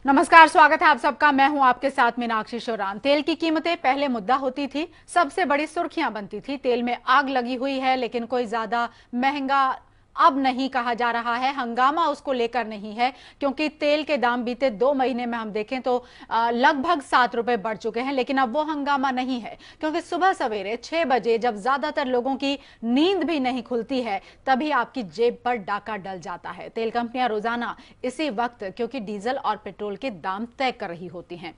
नमस्कार, स्वागत है आप सबका। मैं हूं आपके साथ मीनाक्षी शोरान। तेल की कीमतें पहले मुद्दा होती थी, सबसे बड़ी सुर्खियां बनती थी। तेल में आग लगी हुई है, लेकिन कोई ज्यादा महंगा अब नहीं कहा जा रहा है। हंगामा उसको लेकर नहीं है, क्योंकि तेल के दाम बीते 2 महीने में हम देखें तो लगभग 7 रुपए बढ़ चुके हैं। लेकिन अब वो हंगामा नहीं है, क्योंकि सुबह सवेरे 6 बजे जब ज्यादातर लोगों की नींद भी नहीं खुलती है, तभी आपकी जेब पर डाका डल जाता है। तेल कंपनियां रोजाना इसी वक्त क्योंकि डीजल और पेट्रोल के दाम तय कर रही होती हैं,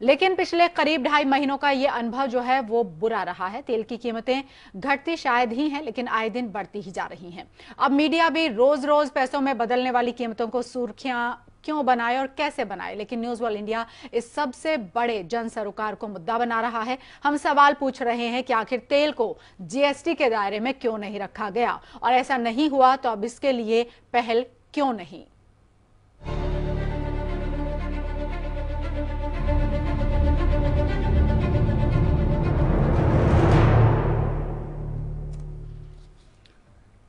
लेकिन पिछले करीब 2.5 महीनों का ये अनुभव जो है वो बुरा रहा है। तेल की कीमतें घटती शायद ही हैं, लेकिन आए दिन बढ़ती ही जा रही हैं। अब मीडिया भी रोज रोज पैसों में बदलने वाली कीमतों को सुर्खियां क्यों बनाए और कैसे बनाए, लेकिन न्यूज वर्ल्ड इंडिया इस सबसे बड़े जन सरोकार को मुद्दा बना रहा है। हम सवाल पूछ रहे हैं कि आखिर तेल को जीएसटी के दायरे में क्यों नहीं रखा गया, और ऐसा नहीं हुआ तो अब इसके लिए पहल क्यों नहीं।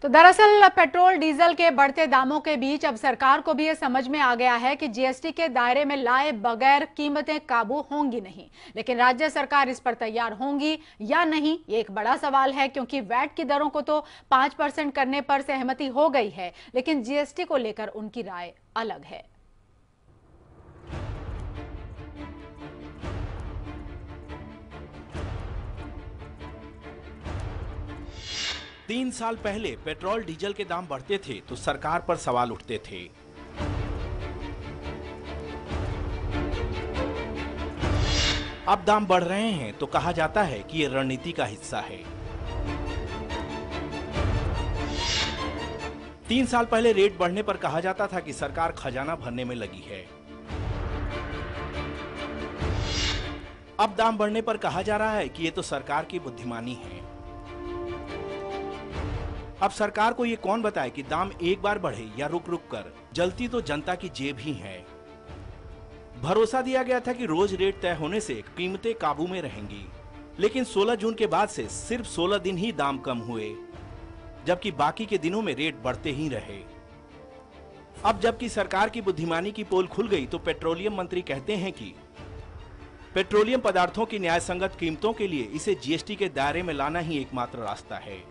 तो दरअसल पेट्रोल डीजल के बढ़ते दामों के बीच अब सरकार को भी यह समझ में आ गया है कि जीएसटी के दायरे में लाए बगैर कीमतें काबू होंगी नहीं। लेकिन राज्य सरकार इस पर तैयार होंगी या नहीं, ये एक बड़ा सवाल है, क्योंकि वैट की दरों को तो 5% करने पर सहमति हो गई है, लेकिन जीएसटी को लेकर उनकी राय अलग है। 3 साल पहले पेट्रोल डीजल के दाम बढ़ते थे तो सरकार पर सवाल उठते थे। अब दाम बढ़ रहे हैं तो कहा जाता है कि ये रणनीति का हिस्सा है। 3 साल पहले रेट बढ़ने पर कहा जाता था कि सरकार खजाना भरने में लगी है। अब दाम बढ़ने पर कहा जा रहा है कि ये तो सरकार की बुद्धिमानी है। अब सरकार को ये कौन बताए कि दाम एक बार बढ़े या रुक रुक कर, जलती तो जनता की जेब ही है। भरोसा दिया गया था कि रोज रेट तय होने से कीमतें काबू में रहेंगी, लेकिन 16 जून के बाद से सिर्फ 16 दिन ही दाम कम हुए, जबकि बाकी के दिनों में रेट बढ़ते ही रहे। अब जबकि सरकार की बुद्धिमानी की पोल खुल गई तो पेट्रोलियम मंत्री कहते हैं कि पेट्रोलियम पदार्थों की न्यायसंगत कीमतों के लिए इसे जीएसटी के दायरे में लाना ही एकमात्र रास्ता है।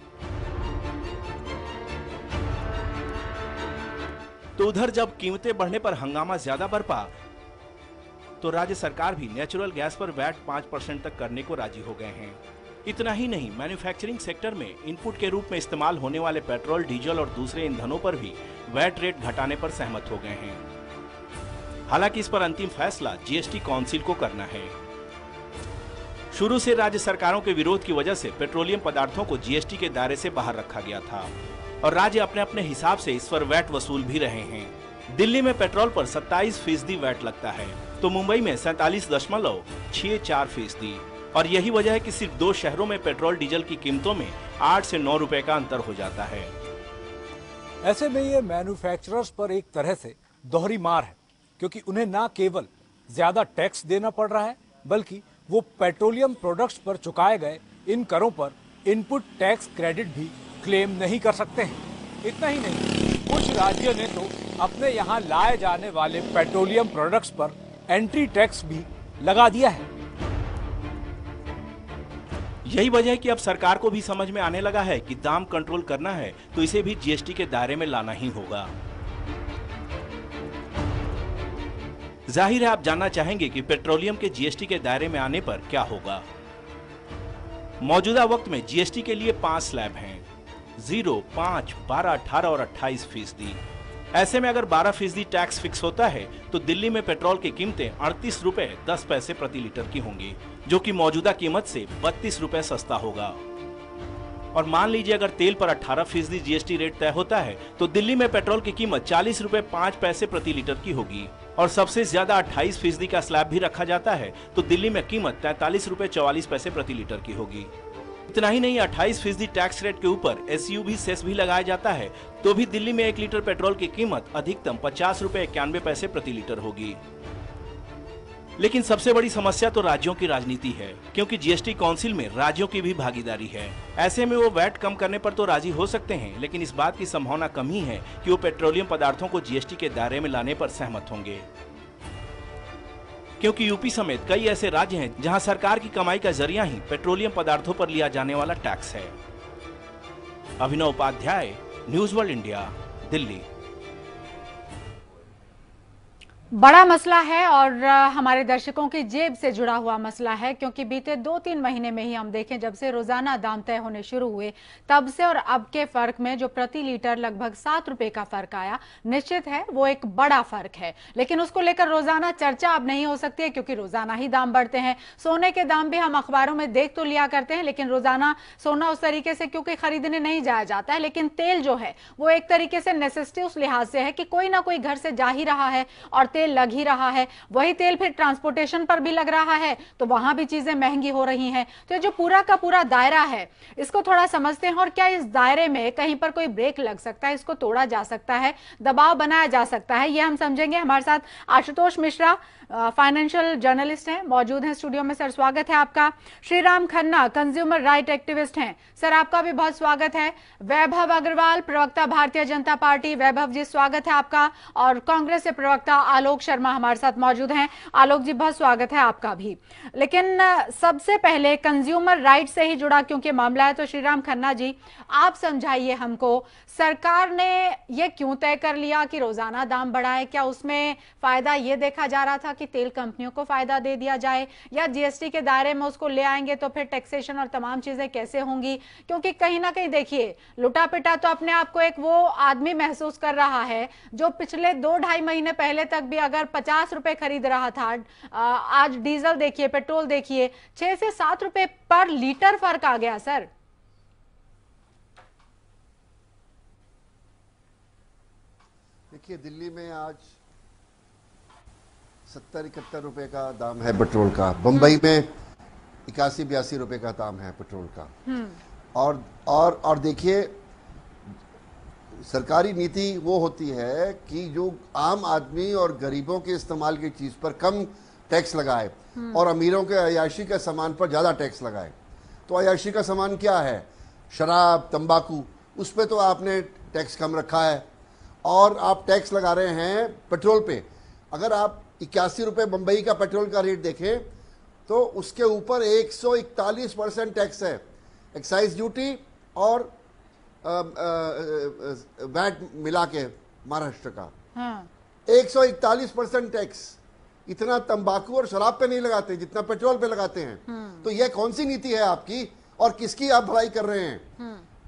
तो उधर जब कीमतें बढ़ने पर हंगामा ज्यादा बरपा तो राज्य सरकार भी नेचुरल गैस पर वैट 5% तक करने को राजी हो गए हैं। इतना ही नहीं, मैन्युफैक्चरिंग सेक्टर में इनपुट के रूप में इस्तेमाल होने वाले पेट्रोल, डीजल और दूसरे ईंधनों पर भी वैट रेट घटाने पर सहमत हो गए हैं। हालांकि इस पर अंतिम फैसला जीएसटी काउंसिल को करना है। शुरू से राज्य सरकारों के विरोध की वजह से पेट्रोलियम पदार्थों को जीएसटी के दायरे से बाहर रखा गया था और राज्य अपने अपने हिसाब से इस पर वैट वसूल भी रहे हैं। दिल्ली में पेट्रोल पर 27% वैट लगता है, तो मुंबई में 47.64%। और यही वजह है कि सिर्फ 2 शहरों में पेट्रोल डीजल की कीमतों में 8 से 9 रुपए का अंतर हो जाता है। ऐसे में ये मैन्युफैक्चरर्स पर एक तरह से दोहरी मार है, क्योंकि उन्हें ना केवल ज्यादा टैक्स देना पड़ रहा है, बल्कि वो पेट्रोलियम प्रोडक्ट्स पर चुकाए गए इन करों पर इनपुट टैक्स क्रेडिट भी क्लेम नहीं कर सकते हैं। इतना ही नहीं, कुछ राज्यों ने तो अपने यहाँ लाए जाने वाले पेट्रोलियम प्रोडक्ट्स पर एंट्री टैक्स भी लगा दिया है। यही वजह है कि अब सरकार को भी समझ में आने लगा है कि दाम कंट्रोल करना है तो इसे भी जीएसटी के दायरे में लाना ही होगा। जाहिर है आप जानना चाहेंगे कि पेट्रोलियम के जीएसटी के दायरे में आने पर क्या होगा। मौजूदा वक्त में जीएसटी के लिए 5 स्लैब हैं: 0, 5, 12, 18 और 28%। ऐसे में अगर 12% टैक्स फिक्स होता है तो दिल्ली में पेट्रोल की कीमतें 38 रुपए 10 पैसे प्रति लीटर की होंगी, जो कि मौजूदा कीमत से 32 रुपए सस्ता होगा। और मान लीजिए अगर तेल पर 18% जीएसटी रेट तय होता है तो दिल्ली में पेट्रोल की कीमत 40 रुपए 5 पैसे प्रति लीटर की होगी। और सबसे ज्यादा 28% का स्लैब भी रखा जाता है तो दिल्ली में कीमत 43 रुपए 44 पैसे प्रति लीटर की होगी। इतना ही नहीं, 28% टैक्स रेट के ऊपर एसयूवी सेस भी लगाया जाता है तो भी दिल्ली में 1 लीटर पेट्रोल की कीमत अधिकतम 50 रुपए 91 पैसे प्रति लीटर होगी। लेकिन सबसे बड़ी समस्या तो राज्यों की राजनीति है, क्योंकि जीएसटी काउंसिल में राज्यों की भी भागीदारी है। ऐसे में वो वैट कम करने पर तो राजी हो सकते हैं, लेकिन इस बात की संभावना कम ही है कि वो पेट्रोलियम पदार्थों को जीएसटी के दायरे में लाने पर सहमत होंगे। क्योंकि यूपी समेत कई ऐसे राज्य हैं जहां सरकार की कमाई का जरिया ही पेट्रोलियम पदार्थों पर लिया जाने वाला टैक्स है। Abhinav Upadhyay, news world India, Delhi. बड़ा मसला है और हमारे दर्शकों की जेब से जुड़ा हुआ मसला है, क्योंकि बीते 2-3 महीने में ही हम देखें जब से रोजाना दाम तय होने शुरू हुए तब से और अब के फर्क में जो प्रति लीटर लगभग 7 रुपए का फर्क आया, निश्चित है वो एक बड़ा फर्क है। लेकिन उसको लेकर रोजाना चर्चा अब नहीं हो सकती है, क्योंकि रोजाना ही दाम बढ़ते हैं। सोने के दाम भी हम अखबारों में देख तो लिया करते हैं, लेकिन रोजाना सोना उस तरीके से क्योंकि खरीदने नहीं जाया जाता है। लेकिन तेल जो है वो एक तरीके से नेसेसिटी उस लिहाज से है कि कोई ना कोई घर से जा ही रहा है और तेल लग ही रहा है। वही तेल फिर ट्रांसपोर्टेशन पर भी लग रहा है, तो वहां भी चीजें महंगी हो रही हैं। तो ये जो पूरा का पूरा दायरा है, इसको थोड़ा समझते हैं और क्या इस दायरे में कहीं पर कोई ब्रेक लग सकता है, इसको तोड़ा जा सकता है, दबाव बनाया जा सकता है, ये हम समझेंगे। हमारे साथ आशुतोष मिश्रा फाइनेंशियल जर्नलिस्ट हैं, मौजूद हैं स्टूडियो में। सर स्वागत है आपका। Shriram Khanna consumer right activist हैं, सर आपका भी बहुत स्वागत है। वैभव अग्रवाल प्रवक्ता भारतीय जनता पार्टी, वैभव जी स्वागत है आपका। और कांग्रेस से प्रवक्ता आलोक शर्मा हमारे साथ मौजूद हैं। आलोक जी बहुत स्वागत है आपका भी। लेकिन सबसे पहले कंज्यूमर राइट से ही जुड़ा क्योंकि मामला है, तो श्रीराम खन्ना जी आप समझाइए हमको, सरकार ने यह क्यों तय कर लिया कि रोजाना दाम बढ़ाए? क्या उसमें फायदा ये देखा जा रहा था कि तेल कंपनियों को फायदा दे दिया जाए, या जीएसटी के दायरे में उसको ले आएंगे तो फिर टैक्सेशन और तमाम चीजें कैसे होंगी? क्योंकि कहीं ना कहीं देखिए, लुटा पिटा तो अपने आप को एक वो आदमी महसूस कर रहा है जो पिछले 2-2.5 महीने पहले तक भी अगर 50 रुपए खरीद रहा था, आज डीजल देखिए, पेट्रोल देखिए, 6 से 7 रुपए पर लीटर फर्क आ गया। सर देखिए, दिल्ली में आज 70-71 रुपए का दाम है पेट्रोल का। बंबई में 81-82 रुपए का दाम है पेट्रोल का। और देखिए, सरकारी नीति वो होती है कि जो आम आदमी और गरीबों के इस्तेमाल की चीज पर कम टैक्स लगाए और अमीरों के अय्याशी के सामान पर ज्यादा टैक्स लगाए। तो अय्याशी का सामान क्या है? शराब, तंबाकू, उस पर तो आपने टैक्स कम रखा है और आप टैक्स लगा रहे हैं पेट्रोल पे। अगर आप 81 रुपए बंबई का पेट्रोल का रेट देखें तो उसके ऊपर 141% टैक्स है, एक्साइज ड्यूटी और वैट मिला के महाराष्ट्र का। 141% टैक्स। इतना तंबाकू और शराब पे नहीं लगाते जितना पेट्रोल पे लगाते हैं। तो यह कौन सी नीति है आपकी और किसकी आप भलाई कर रहे हैं?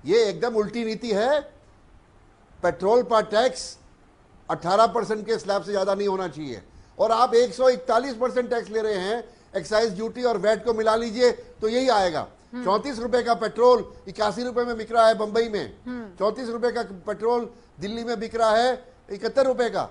ये एकदम उल्टी नीति है। पेट्रोल पर टैक्स 18% के स्लैब से ज्यादा नहीं होना चाहिए और आप 141% टैक्स ले रहे हैं। एक्साइज ड्यूटी और वैट को मिला लीजिए तो यही आएगा। 34 रुपए का पेट्रोल 81 रुपए में बिक रहा है बंबई में। 34 रुपए का पेट्रोल दिल्ली में बिक रहा है 71 रुपए का।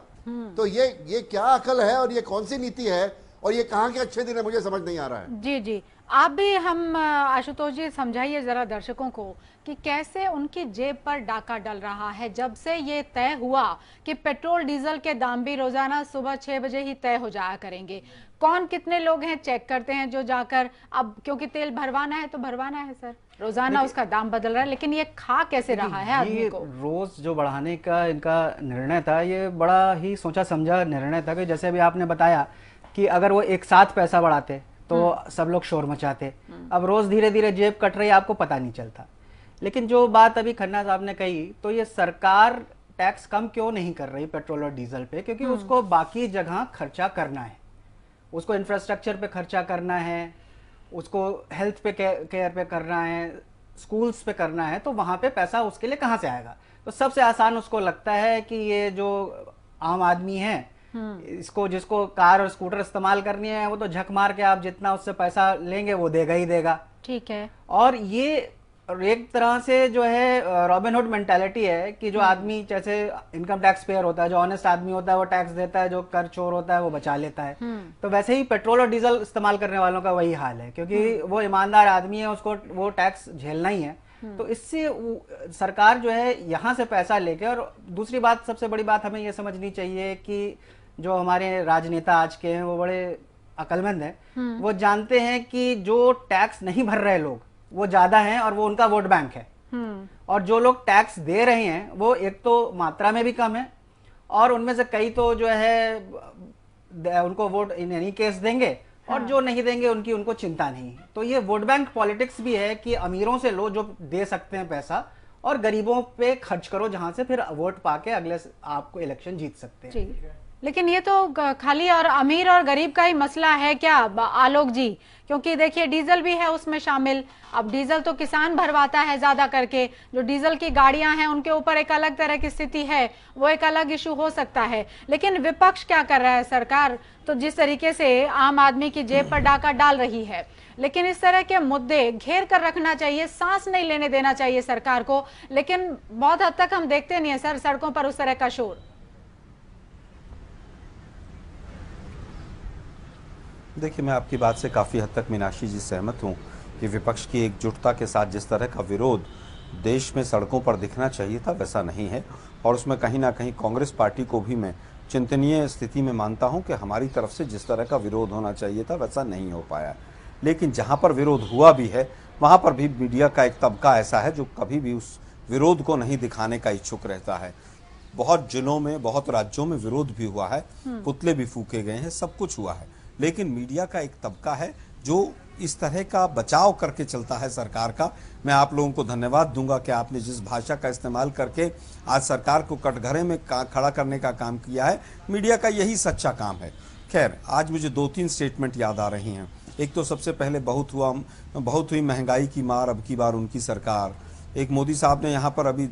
तो ये क्या अकल है और ये कौन सी नीति है और ये कहाँ के अच्छे दिन है, मुझे समझ नहीं आ रहा है। जी जी, आप भी हम आशुतोष जी समझाइए जरा दर्शकों को कि कैसे उनकी जेब पर डाका डल रहा है जब से ये तय हुआ कि पेट्रोल डीजल के दाम भी रोजाना सुबह 6 बजे ही तय हो जाया करेंगे। कौन कितने लोग हैं चेक करते हैं जो जाकर, अब क्योंकि तेल भरवाना है तो भरवाना है सर, रोजाना उसका दाम बदल रहा है, लेकिन ये खा कैसे रहा है आदमी को? रोज जो बढ़ाने का इनका निर्णय था, ये बड़ा ही सोचा समझा निर्णय था कि जैसे अभी आपने बताया कि अगर वो एक साथ पैसा बढ़ाते तो सब लोग शोर मचाते। अब रोज धीरे धीरे जेब कट रही है, आपको पता नहीं चलता। लेकिन जो बात अभी खन्ना साहब ने कही, तो ये सरकार टैक्स कम क्यों नहीं कर रही पेट्रोल और डीजल पे? क्योंकि उसको बाकी जगह खर्चा करना है, उसको इंफ्रास्ट्रक्चर पे खर्चा करना है, उसको हेल्थ पे केयर पे करना है, स्कूल्स पे करना है। तो वहां पे पैसा उसके लिए कहाँ से आएगा? तो सबसे आसान उसको लगता है कि ये जो आम आदमी है, इसको जिसको कार और स्कूटर इस्तेमाल करनी है, वो तो झक मार के आप जितना उससे पैसा लेंगे वो देगा ही देगा। ठीक है। और ये एक तरह से जो है रॉबिनहुड मेंटालिटी है कि जो आदमी जैसे इनकम टैक्स पेयर होता है, जो ऑनेस्ट आदमी होता है वो टैक्स देता है, जो कर चोर होता है वो बचा लेता है। तो वैसे ही पेट्रोल और डीजल इस्तेमाल करने वालों का वही हाल है, क्योंकि वो ईमानदार आदमी है, उसको वो टैक्स झेलना ही है। तो इससे सरकार जो है यहाँ से पैसा लेके, और दूसरी बात, सबसे बड़ी बात हमें ये समझनी चाहिए कि जो हमारे राजनेता आज के हैं वो बड़े अक्लमंद हैं। वो जानते हैं कि जो टैक्स नहीं भर रहे लोग वो ज्यादा हैं और वो उनका वोट बैंक है। और जो लोग टैक्स दे रहे हैं वो एक तो मात्रा में भी कम है और उनमें से कई तो जो है उनको वोट इन एनी केस देंगे, और जो नहीं देंगे उनकी उनको चिंता नहीं। तो ये वोट बैंक पॉलिटिक्स भी है कि अमीरों से लो जो दे सकते हैं पैसा, और गरीबों पे खर्च करो जहां से फिर वोट पाके अगले आपको इलेक्शन जीत सकते हैं। लेकिन ये तो खाली और अमीर और गरीब का ही मसला है क्या आलोक जी? क्योंकि देखिए डीजल भी है उसमें शामिल। अब डीजल तो किसान भरवाता है ज्यादा करके, जो डीजल की गाड़ियां हैं उनके ऊपर एक अलग तरह की स्थिति है, वो एक अलग इशू हो सकता है। लेकिन विपक्ष क्या कर रहा है? सरकार तो जिस तरीके से आम आदमी की जेब पर डाका डाल रही है, लेकिन इस तरह के मुद्दे घेर कर रखना चाहिए, सांस नहीं लेने देना चाहिए सरकार को। लेकिन बहुत हद तक हम देखते नहीं है सर सड़कों पर उस तरह का शोर। देखिए, मैं आपकी बात से काफ़ी हद तक मीनाक्षी जी सहमत हूँ कि विपक्ष की एकजुटता के साथ जिस तरह का विरोध देश में सड़कों पर दिखना चाहिए था वैसा नहीं है, और उसमें कहीं ना कहीं कांग्रेस पार्टी को भी मैं चिंतनीय स्थिति में मानता हूं कि हमारी तरफ से जिस तरह का विरोध होना चाहिए था वैसा नहीं हो पाया। लेकिन जहां पर विरोध हुआ भी है वहां पर भी मीडिया का एक तबका ऐसा है जो कभी भी उस विरोध को नहीं दिखाने का इच्छुक रहता है। बहुत जिलों में, बहुत राज्यों में विरोध भी हुआ है, पुतले भी फूके गए हैं, सब कुछ हुआ है, लेकिन मीडिया का एक तबका है जो इस तरह का बचाव करके चलता है सरकार का। मैं आप लोगों को धन्यवाद दूंगा कि आपने जिस भाषा का इस्तेमाल करके आज सरकार को कटघरे में खड़ा करने का काम किया है, मीडिया का यही सच्चा काम है। खैर, आज मुझे 2-3 स्टेटमेंट याद आ रही हैं। एक तो सबसे पहले बहुत हुई महंगाई की मार, अब की बार उनकी सरकार। एक मोदी साहब ने यहाँ पर अभी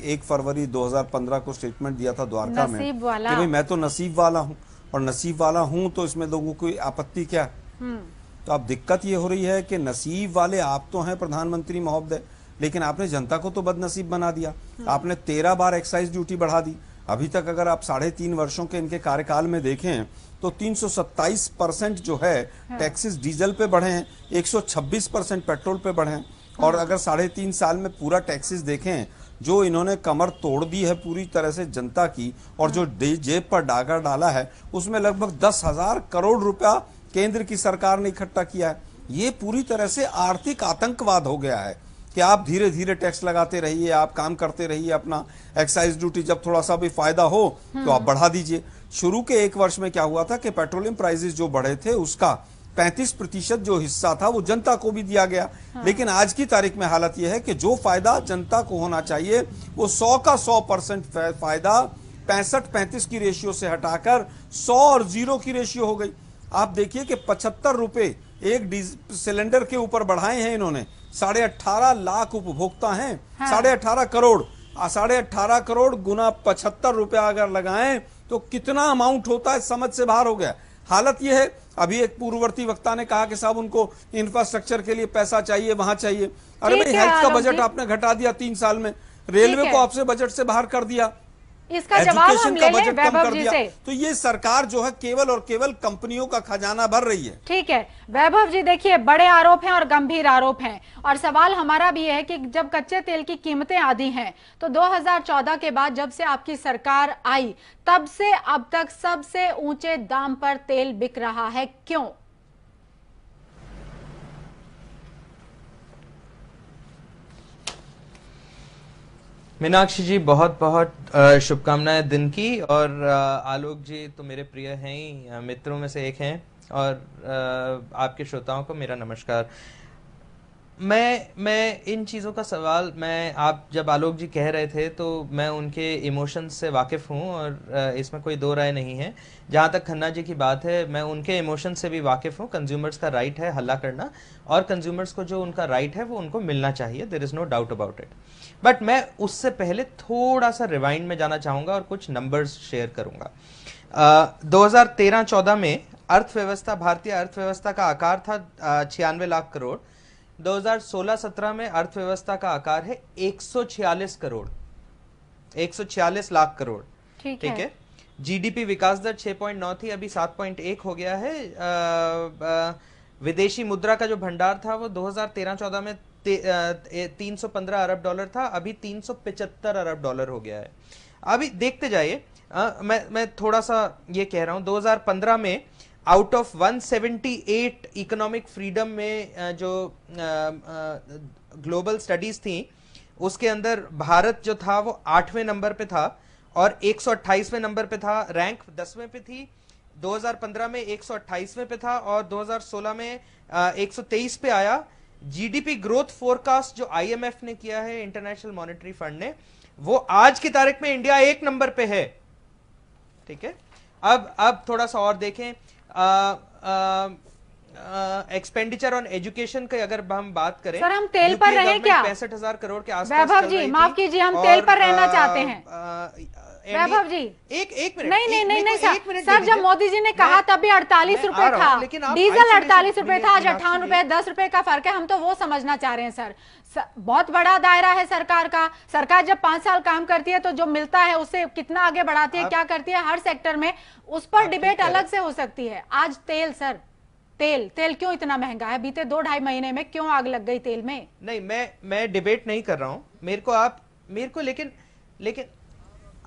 1 फरवरी 2015 को स्टेटमेंट दिया था द्वारका में कि भाई मैं तो नसीब वाला हूँ, और नसीब वाला हूं तो इसमें लोगों की आपत्ति क्या? तो अब दिक्कत ये हो रही है कि नसीब वाले आप तो हैं प्रधानमंत्री महोदय, लेकिन आपने जनता को तो बदनसीब बना दिया। आपने 13 बार एक्साइज ड्यूटी बढ़ा दी। अभी तक अगर आप 3.5 वर्षों के इनके कार्यकाल में देखें तो 327% जो है टैक्सेस डीजल पे बढ़े हैं, 126% पेट्रोल पे बढ़े हैं। और अगर 3.5 साल में पूरा टैक्सेस देखें, जो इन्होंने कमर तोड़ दी है पूरी तरह से जनता की, और जो जेब पर डाका डाला है, उसमें लगभग 10,000 करोड़ रुपया केंद्र की सरकार ने इकट्ठा किया है। ये पूरी तरह से आर्थिक आतंकवाद हो गया है कि आप धीरे धीरे टैक्स लगाते रहिए, आप काम करते रहिए, अपना एक्साइज ड्यूटी जब थोड़ा सा भी फायदा हो तो आप बढ़ा दीजिए। शुरू के 1 वर्ष में क्या हुआ था कि पेट्रोलियम प्राइसेस जो बढ़े थे उसका 35% जो हिस्सा था वो जनता को भी दिया गया। लेकिन आज की तारीख में हालत यह है कि जो फायदा जनता को होना चाहिए वो 100 का 100% फायदा 65-35 की रेशियो से हटाकर 100 और 0 की रेशियो हो गई। आप देखिए कि 75 रुपए एक सिलेंडर के ऊपर बढ़ाए हैं इन्होंने। 18.5 लाख उपभोक्ता हैं, 18.5 करोड़, 18.5 करोड़ गुना 75 रुपया अगर लगाएं तो कितना अमाउंट होता है, समझ से बाहर हो गया। हालत यह है, अभी एक पूर्ववर्ती वक्ता ने कहा कि साहब उनको इंफ्रास्ट्रक्चर के लिए पैसा चाहिए, वहां चाहिए। अरे भाई, हेल्थ का बजट आपने घटा दिया 3 साल में, रेलवे को आपसे बजट से बाहर कर दिया, इसका जवाब हम ले लें वैभव जी से। तो ये सरकार जो है केवल और केवल कंपनियों का खजाना भर रही है। ठीक है वैभव जी, देखिए बड़े आरोप हैं और गंभीर आरोप हैं, और सवाल हमारा भी है कि जब कच्चे तेल की कीमतें आधी हैं तो 2014 के बाद जब से आपकी सरकार आई तब से अब तक सबसे ऊंचे दाम पर तेल बिक रहा है, क्यों? मीनाक्षी जी, बहुत बहुत शुभकामनाएं दिन की। और आलोक जी तो मेरे प्रिय हैं ही, मित्रों में से एक हैं, और आपके श्रोताओं को मेरा नमस्कार। मैं इन चीज़ों का सवाल, आप जब आलोक जी कह रहे थे तो मैं उनके इमोशंस से वाकिफ़ हूँ, और इसमें कोई दो राय नहीं है। जहाँ तक खन्ना जी की बात है, मैं उनके इमोशंस से भी वाकिफ़ हूँ। कंज्यूमर्स का राइट है हल्ला करना, और कंज्यूमर्स को जो उनका राइट है वो उनको मिलना चाहिए, there is no doubt about it. But मैं उससे पहले थोड़ा सा रिवाइंड में जाना चाहूँगा और कुछ नंबर्स शेयर करूँगा। 2013-14 में अर्थव्यवस्था, भारतीय अर्थव्यवस्था का आकार था 96 लाख करोड़। 2016-17 में अर्थव्यवस्था का आकार है 146 करोड़, 146 लाख करोड़। ठीक है। जीडीपी विकास दर 6.9 थी, अभी 7.1 हो गया है। विदेशी मुद्रा का जो भंडार था वो 2013-14 में 315 अरब डॉलर था, अभी 375 अरब डॉलर हो गया है। अभी देखते जाइए, मैं थोड़ा सा ये कह रहा हूं, 2015 में आउट ऑफ 178 इकोनॉमिक फ्रीडम में जो ग्लोबल स्टडीज थी उसके अंदर भारत जो था वो 8वें नंबर पे था और 128वें नंबर पे था। रैंक 10वें पे थी 2015 में 128वें पे था और 2016 में 123 पे आया। जीडीपी ग्रोथ फोरकास्ट जो आईएमएफ ने किया है, इंटरनेशनल मॉनेटरी फंड ने, वो आज की तारीख में इंडिया 1 नंबर पे है। ठीक है, अब थोड़ा सा और देखें, एक्सपेंडिचर ऑन एजुकेशन की अगर हम बात करें, सर हम तेल पर रहे क्या? 65,000 करोड़ के आसपास वैभव जी माफ कीजिए, हम तेल पर रहना चाहते हैं। वैभव जी एक मिनट, नहीं सर, जब मोदी जी ने कहा तब भी 48 रुपए था, डीजल 48 रुपए था, आज 58 रुपए, 10 रुपए का फर्क है। हम तो वो समझना चाह रहे हैं सर, बहुत बड़ा दायरा है सरकार का। सरकार जब 5 साल काम करती है तो जो मिलता है उससे कितना आगे बढ़ाती है, क्या करती है हर सेक्टर में, उस पर डिबेट अलग से हो सकती है। आज तेल सर, तेल क्यों इतना महंगा है? बीते 2-2.5 महीने में क्यों आग लग गई तेल में? नहीं, मैं डिबेट नहीं कर रहा हूं, मेरे को लेकिन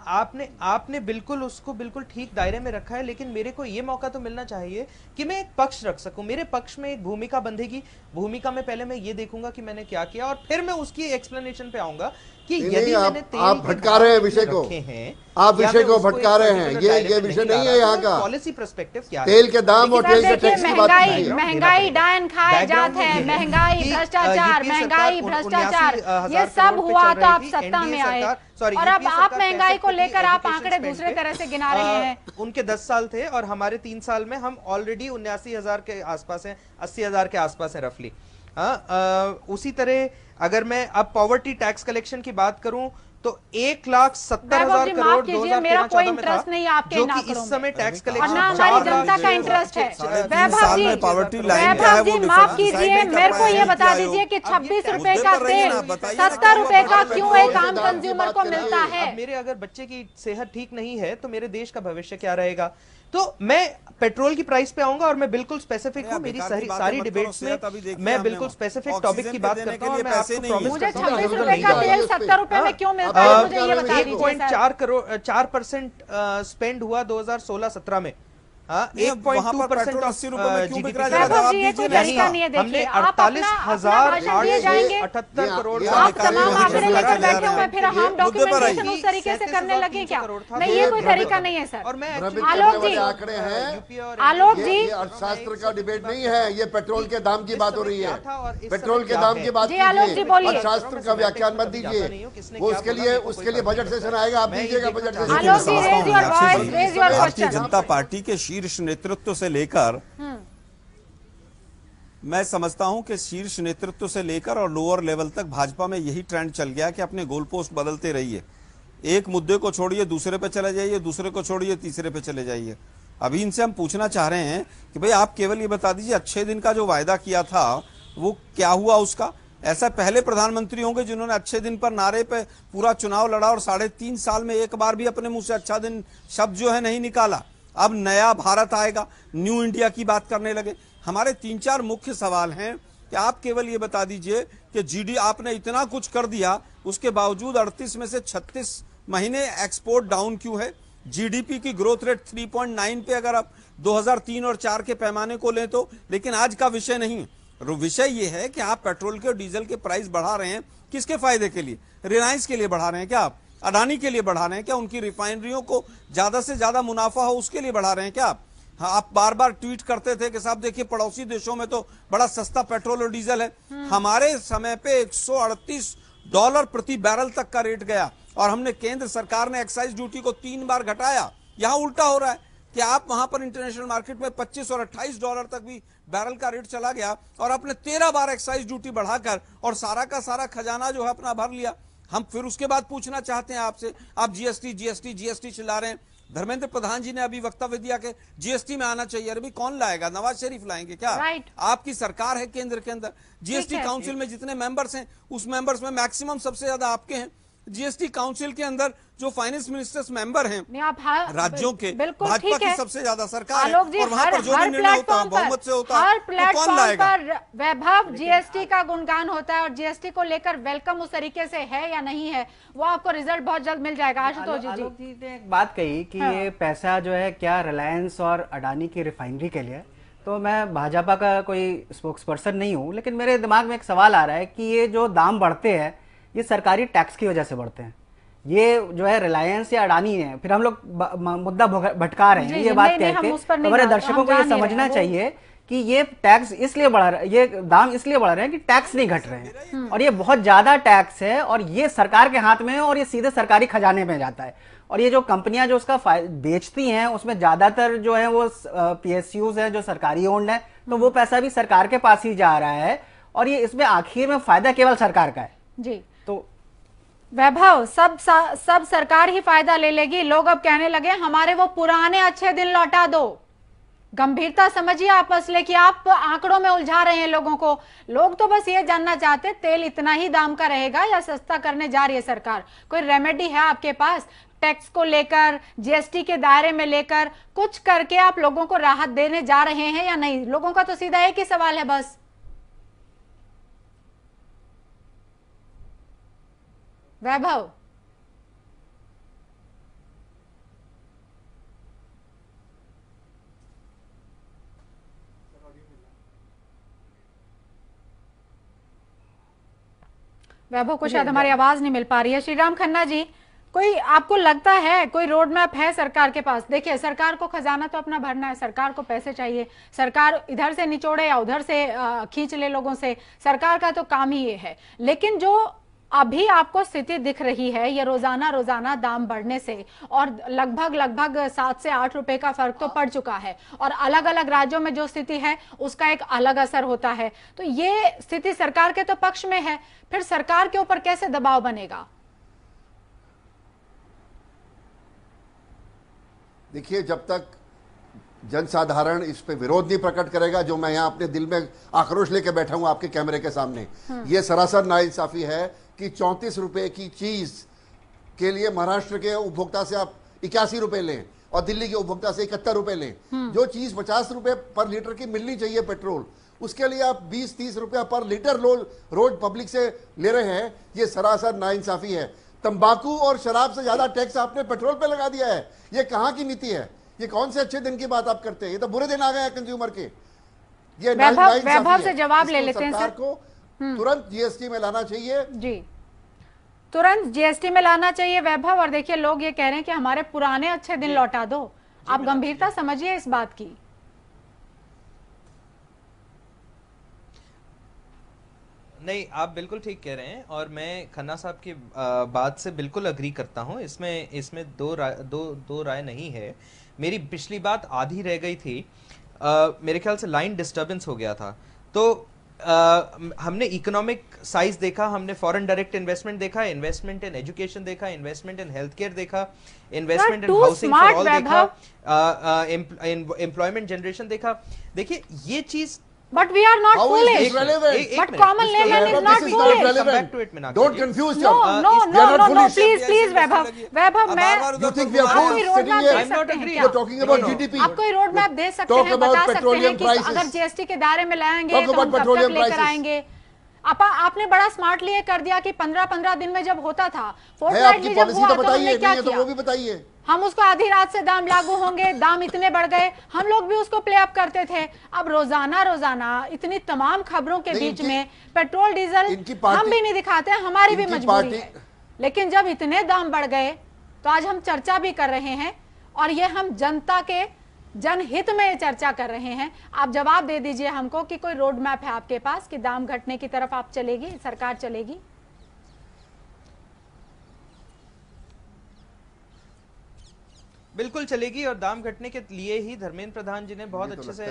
आपने बिल्कुल उसको बिल्कुल ठीक दायरे में रखा है, लेकिन मेरे को ये मौका तो मिलना चाहिए कि मैं एक पक्ष रख सकूं, मेरे पक्ष में एक भूमिका बंधेगी। भूमिका में पहले मैं ये देखूंगा कि मैंने क्या किया और फिर मैं उसकी एक्सप्लेनेशन पे आऊंगा कि यदि मैंने तेल आप भटका रहे हैं विषय को, आप विषय को भटका रहे हैं। ये विषय नहीं है यहाँ का। पॉलिसी पर्सपेक्टिव क्या है? तेल के दाम और तेल के टैक्स की बात कीजिए। महंगाई डायन खाए जात है, महंगाई भ्रष्टाचार, महंगाई भ्रष्टाचार, ये सब हुआ तो आप सत्ता में आए और अब आप महंगाई को लेकर आप आंकड़े दूसरे तरह से गिना रहे हैं। उनके 10 साल थे और हमारे 3 साल में हम ऑलरेडी 79,000 के आसपास हैं, 80,000 के आसपास है रफली। उसी तरह अगर मैं अब पॉवर्टी टैक्स कलेक्शन की बात करूं तो 1,70,000 करोड़ 2013-14 में था, जो कि इस समय टैक्स कलेक्शन हमारी जनता का इंटरेस्ट है। वैभव जी माफ कीजिए, मेरे को ये बता दीजिए कि 26 रुपए का तेल 70 रुपए का क्यों एक आम कंज्यूमर को मिलता है? मेरे अगर बच्चे की सेहत ठीक नहीं है तो मेरे देश का भविष्य क्या रहेगा? तो मैं पेट्रोल की प्राइस पे आऊंगा और मैं बिल्कुल स्पेसिफिक हूं, मेरी सारी डिबेट्स में मैं बिल्कुल स्पेसिफिक टॉपिक की बात करता हूं और मैं आपको प्रॉमिस मुझे करता हूं 26 रुपए का तेल 70 रुपए में क्यों मिलता है, मुझे ये बता दीजिए सर। 4% स्पेंड हुआ 2016-17 में। 1.2% 80 रुपए में क्यों बिक रहा है? वैभव जी ये कोई तरीका नहीं है, देखिए आप अपना भाषण दिए जाएंगे, 48 करोड़ आप तमाम आंकड़े लेकर बैठे हुए, फिर हम डॉक्यूमेंटेशन उस तरीके से करने लगे क्या? नहीं, ये कोई तरीका नहीं है सर। और मैं आलोक जी, आंकड़े हैं, आलोक जी, ये अर्थशास्त्र का डिबेट नहीं है, ये पेट्रोल के दाम की बात हो रही है। पेट्रोल के दाम की बात जी, आलोक जी बोलिए। अर्थशास्त्र का व्याख्यान मत दीजिए, वो उसके लिए बजट सेशन आएगा, आप दीजिएगा budget Alok ji, raise your voice, raise your Bharatiya question. Janata Party के शीर्ष नेतृत्व से लेकर, मैं समझता हूं कि शीर्ष नेतृत्व से लेकर और लोअर लेवल तक भाजपा में यही ट्रेंड चल गया कि अपने गोल पोस्ट बदलते रहिए। एक मुद्दे को छोड़िए दूसरे पे चले जाइए, दूसरे को छोड़िए तीसरे पे चले जाइए। अभी इनसे हम पूछना चाह रहे हैं कि भाई आप केवल ये बता दीजिए, अच्छे दिन का जो वायदा किया था वो क्या हुआ उसका? ऐसा पहले प्रधानमंत्री होंगे जिन्होंने अच्छे दिन पर नारे पे पूरा चुनाव लड़ा और 3.5 साल में एक बार भी अपने मुंह से अच्छा दिन शब्द जो है नहीं निकाला। अब नया भारत आएगा, न्यू इंडिया की बात करने लगे। हमारे 3-4 मुख्य सवाल हैं कि आप केवल ये बता दीजिए कि जीडी आपने इतना कुछ कर दिया, उसके बावजूद 38 में से 36 महीने एक्सपोर्ट डाउन क्यों है? जीडीपी की ग्रोथ रेट 3.9 पे अगर आप 2003 और 4 के पैमाने को लें तो, लेकिन आज का विषय नहीं है। विषय ये है कि आप पेट्रोल के और डीजल के प्राइस बढ़ा रहे हैं, किसके फायदे के लिए? रिलायंस के लिए बढ़ा रहे हैं क्या आप? अडानी के लिए बढ़ा रहे हैं क्या? उनकी रिफाइनरियों को ज्यादा से ज्यादा मुनाफा हो उसके लिए बढ़ा रहे हैं क्या आप? हाँ, आप बार बार ट्वीट करते थे कि साहब देखिए पड़ोसी देशों में तो बड़ा सस्ता पेट्रोल और डीजल है। हमारे समय पे $138 प्रति बैरल तक का रेट गया और हमने केंद्र सरकार ने एक्साइज ड्यूटी को 3 बार घटाया। यहाँ उल्टा हो रहा है कि आप वहां पर इंटरनेशनल मार्केट में $25 और $28 तक भी बैरल का रेट चला गया और आपने 13 बार एक्साइज ड्यूटी बढ़ाकर और सारा का सारा खजाना जो है अपना भर लिया। हम फिर उसके बाद पूछना चाहते हैं आपसे, आप जीएसटी चिल्ला रहे हैं। धर्मेंद्र प्रधान जी ने अभी वक्तव्य दिया कि जीएसटी में आना चाहिए। अरे कौन लाएगा? नवाज शरीफ लाएंगे क्या? आपकी सरकार है केंद्र के अंदर। जीएसटी काउंसिल में जितने मेंबर्स हैं उस मेंबर्स में मैक्सिमम सबसे ज्यादा आपके हैं। जीएसटी काउंसिल के अंदर जो फाइनेंस मिनिस्टर्स मेंबर हैं राज्यों के, भाजपा की सबसे ज्यादा सरकार है और वहां पर जो भी निर्णय होता है बहुमत से होता है, तो कौन लाएगा? वैभव, जीएसटी का गुणगान होता है और जीएसटी को लेकर वेलकम उस तरीके से है या नहीं है, वो आपको रिजल्ट बहुत जल्द मिल जाएगा। आशुतोष जी ने एक बात कही कि ये पैसा जो है क्या रिलायंस और अडानी की रिफाइनरी के लिए, तो मैं भाजपा का कोई स्पोक्स पर्सन नहीं हूँ, लेकिन मेरे दिमाग में एक सवाल आ रहा है कि ये जो दाम बढ़ते हैं ये सरकारी टैक्स की वजह से बढ़ते हैं। ये जो है रिलायंस या अडानी है, फिर हम लोग मुद्दा भटका रहे हैं ये बात कह के। हमारे दर्शकों को ये समझना चाहिए कि ये टैक्स इसलिए बढ़ा रहे, ये दाम इसलिए बढ़ रहे हैं कि टैक्स नहीं घट रहे हैं, और ये बहुत ज्यादा टैक्स है और ये सरकार के हाथ में है और ये सीधे सरकारी खजाने में जाता है। और ये जो कंपनियां जो उसका बेचती हैं उसमें ज्यादातर जो है वो PSUs है जो सरकारी ओन्ड है, तो वो पैसा भी सरकार के पास ही जा रहा है और ये इसमें आखिर में फायदा केवल सरकार का है जी। तो वैभव, सब सरकार ही फायदा ले लेगी। लोग अब कहने लगे हमारे वो पुराने अच्छे दिन लौटा दो। गंभीरता समझिए आप असले कि आप आंकड़ों में उलझा रहे हैं लोगों को। लोग तो बस ये जानना चाहते तेल इतना ही दाम का रहेगा या सस्ता करने जा रही है सरकार? कोई रेमेडी है आपके पास? टैक्स को लेकर, GST के दायरे में लेकर कुछ करके आप लोगों को राहत देने जा रहे हैं या नहीं? लोगों का तो सीधा एक ही सवाल है बस। वैभव, वैभव को शायद हमारी आवाज नहीं मिल पा रही है। श्रीराम खन्ना जी, कोई आपको लगता है कोई रोड मैप है सरकार के पास? देखिए, सरकार को खजाना तो अपना भरना है, सरकार को पैसे चाहिए, सरकार इधर से निचोड़े या उधर से खींच ले लोगों से, सरकार का तो काम ही ये है। लेकिन जो अभी आपको स्थिति दिख रही है, ये रोजाना दाम बढ़ने से और लगभग 7 से 8 रुपए का फर्क तो पड़ चुका है, और अलग अलग राज्यों में जो स्थिति है उसका एक अलग असर होता है। तो ये स्थिति सरकार के तो पक्ष में है, फिर सरकार के ऊपर कैसे दबाव बनेगा? देखिए, जब तक जनसाधारण इस पे विरोध नहीं प्रकट करेगा, जो मैं यहाँ अपने दिल में आक्रोश लेकर बैठा हूं आपके कैमरे के सामने, ये सरासर नाइंसाफी है कि 34 रुपए की चीज के लिए महाराष्ट्र के उपभोक्ता से आप 81 रुपए लें और दिल्ली के उपभोक्ता से 71 रुपए लें। जो चीज 50 रुपए पर लीटर की मिलनी चाहिए पेट्रोल, उसके लिए आप 20-30 रुपया पर लीटर रोज पब्लिक से ले रहे हैं। ये सरासर नाइंसाफी है। तंबाकू और शराब से ज्यादा टैक्स आपने पेट्रोल पे लगा दिया है। ये कहां की नीति है? ये कौन से अच्छे दिन की बात आप करते हैं? ये तो बुरे दिन आ गए हैं कंज्यूमर के। ये वैभव से जवाब ले लेते हैं। सरकार को तुरंत GST में लाना चाहिए जी, तुरंत GST में लाना चाहिए वैभव। और देखिए, लोग ये कह रहे हैं कि हमारे पुराने अच्छे दिन लौटा दो। आप गंभीरता समझिए इस बात की। नहीं, आप बिल्कुल ठीक कह रहे हैं और मैं खन्ना साहब की बात से बिल्कुल अग्री करता हूं। इसमें दो राय नहीं है। मेरी पिछली बात आधी रह गई थी, मेरे ख्याल से लाइन डिस्टर्बेंस हो गया था। तो हमने इकोनॉमिक साइज देखा, हमने फॉरेन डायरेक्ट इन्वेस्टमेंट देखा, इन्वेस्टमेंट इन एजुकेशन देखा, इन्वेस्टमेंट इन हेल्थ केयर देखा, investment in housing for all देखा, एम्प्लॉयमेंट जनरेशन देखा। देखिए, ये चीज But we are not foolish. But common layman is not foolish. Come back to it, Meenakshi. Don't confuse No, them. no, please, Vaibhav, मैं You think we are fools sitting here? I'm not agreeing. You're talking about GDP. आप कोई road map दे सकते हैं, बता सकते हैं कि अगर GST के दायरे में लाएंगे तो हम कब तक लेकर आएंगे? आपने बड़ा स्मार्टली ये कर दिया कि 15 दिन में जब होता था, फोर्टनाइटली जब हुआ तो हमने क्या किया? वो भी बताइए। हम उसको आधी रात से दाम लागू होंगे, दाम इतने बढ़ गए, हम लोग भी उसको प्ले अप करते थे। अब रोजाना इतनी तमाम खबरों के बीच में पेट्रोल डीजल हम भी नहीं दिखाते, हमारी भी मजबूरी है। लेकिन जब इतने दाम बढ़ गए तो आज हम चर्चा भी कर रहे हैं, और ये हम जनता के जनहित में चर्चा कर रहे हैं। आप जवाब दे दीजिए हमको कि कोई रोड मैप है आपके पास कि दाम घटने की तरफ आप चलेगी, सरकार चलेगी? बिल्कुल चलेगी, और दाम घटने के लिए ही धर्मेंद्र प्रधान जी ने बहुत अच्छे से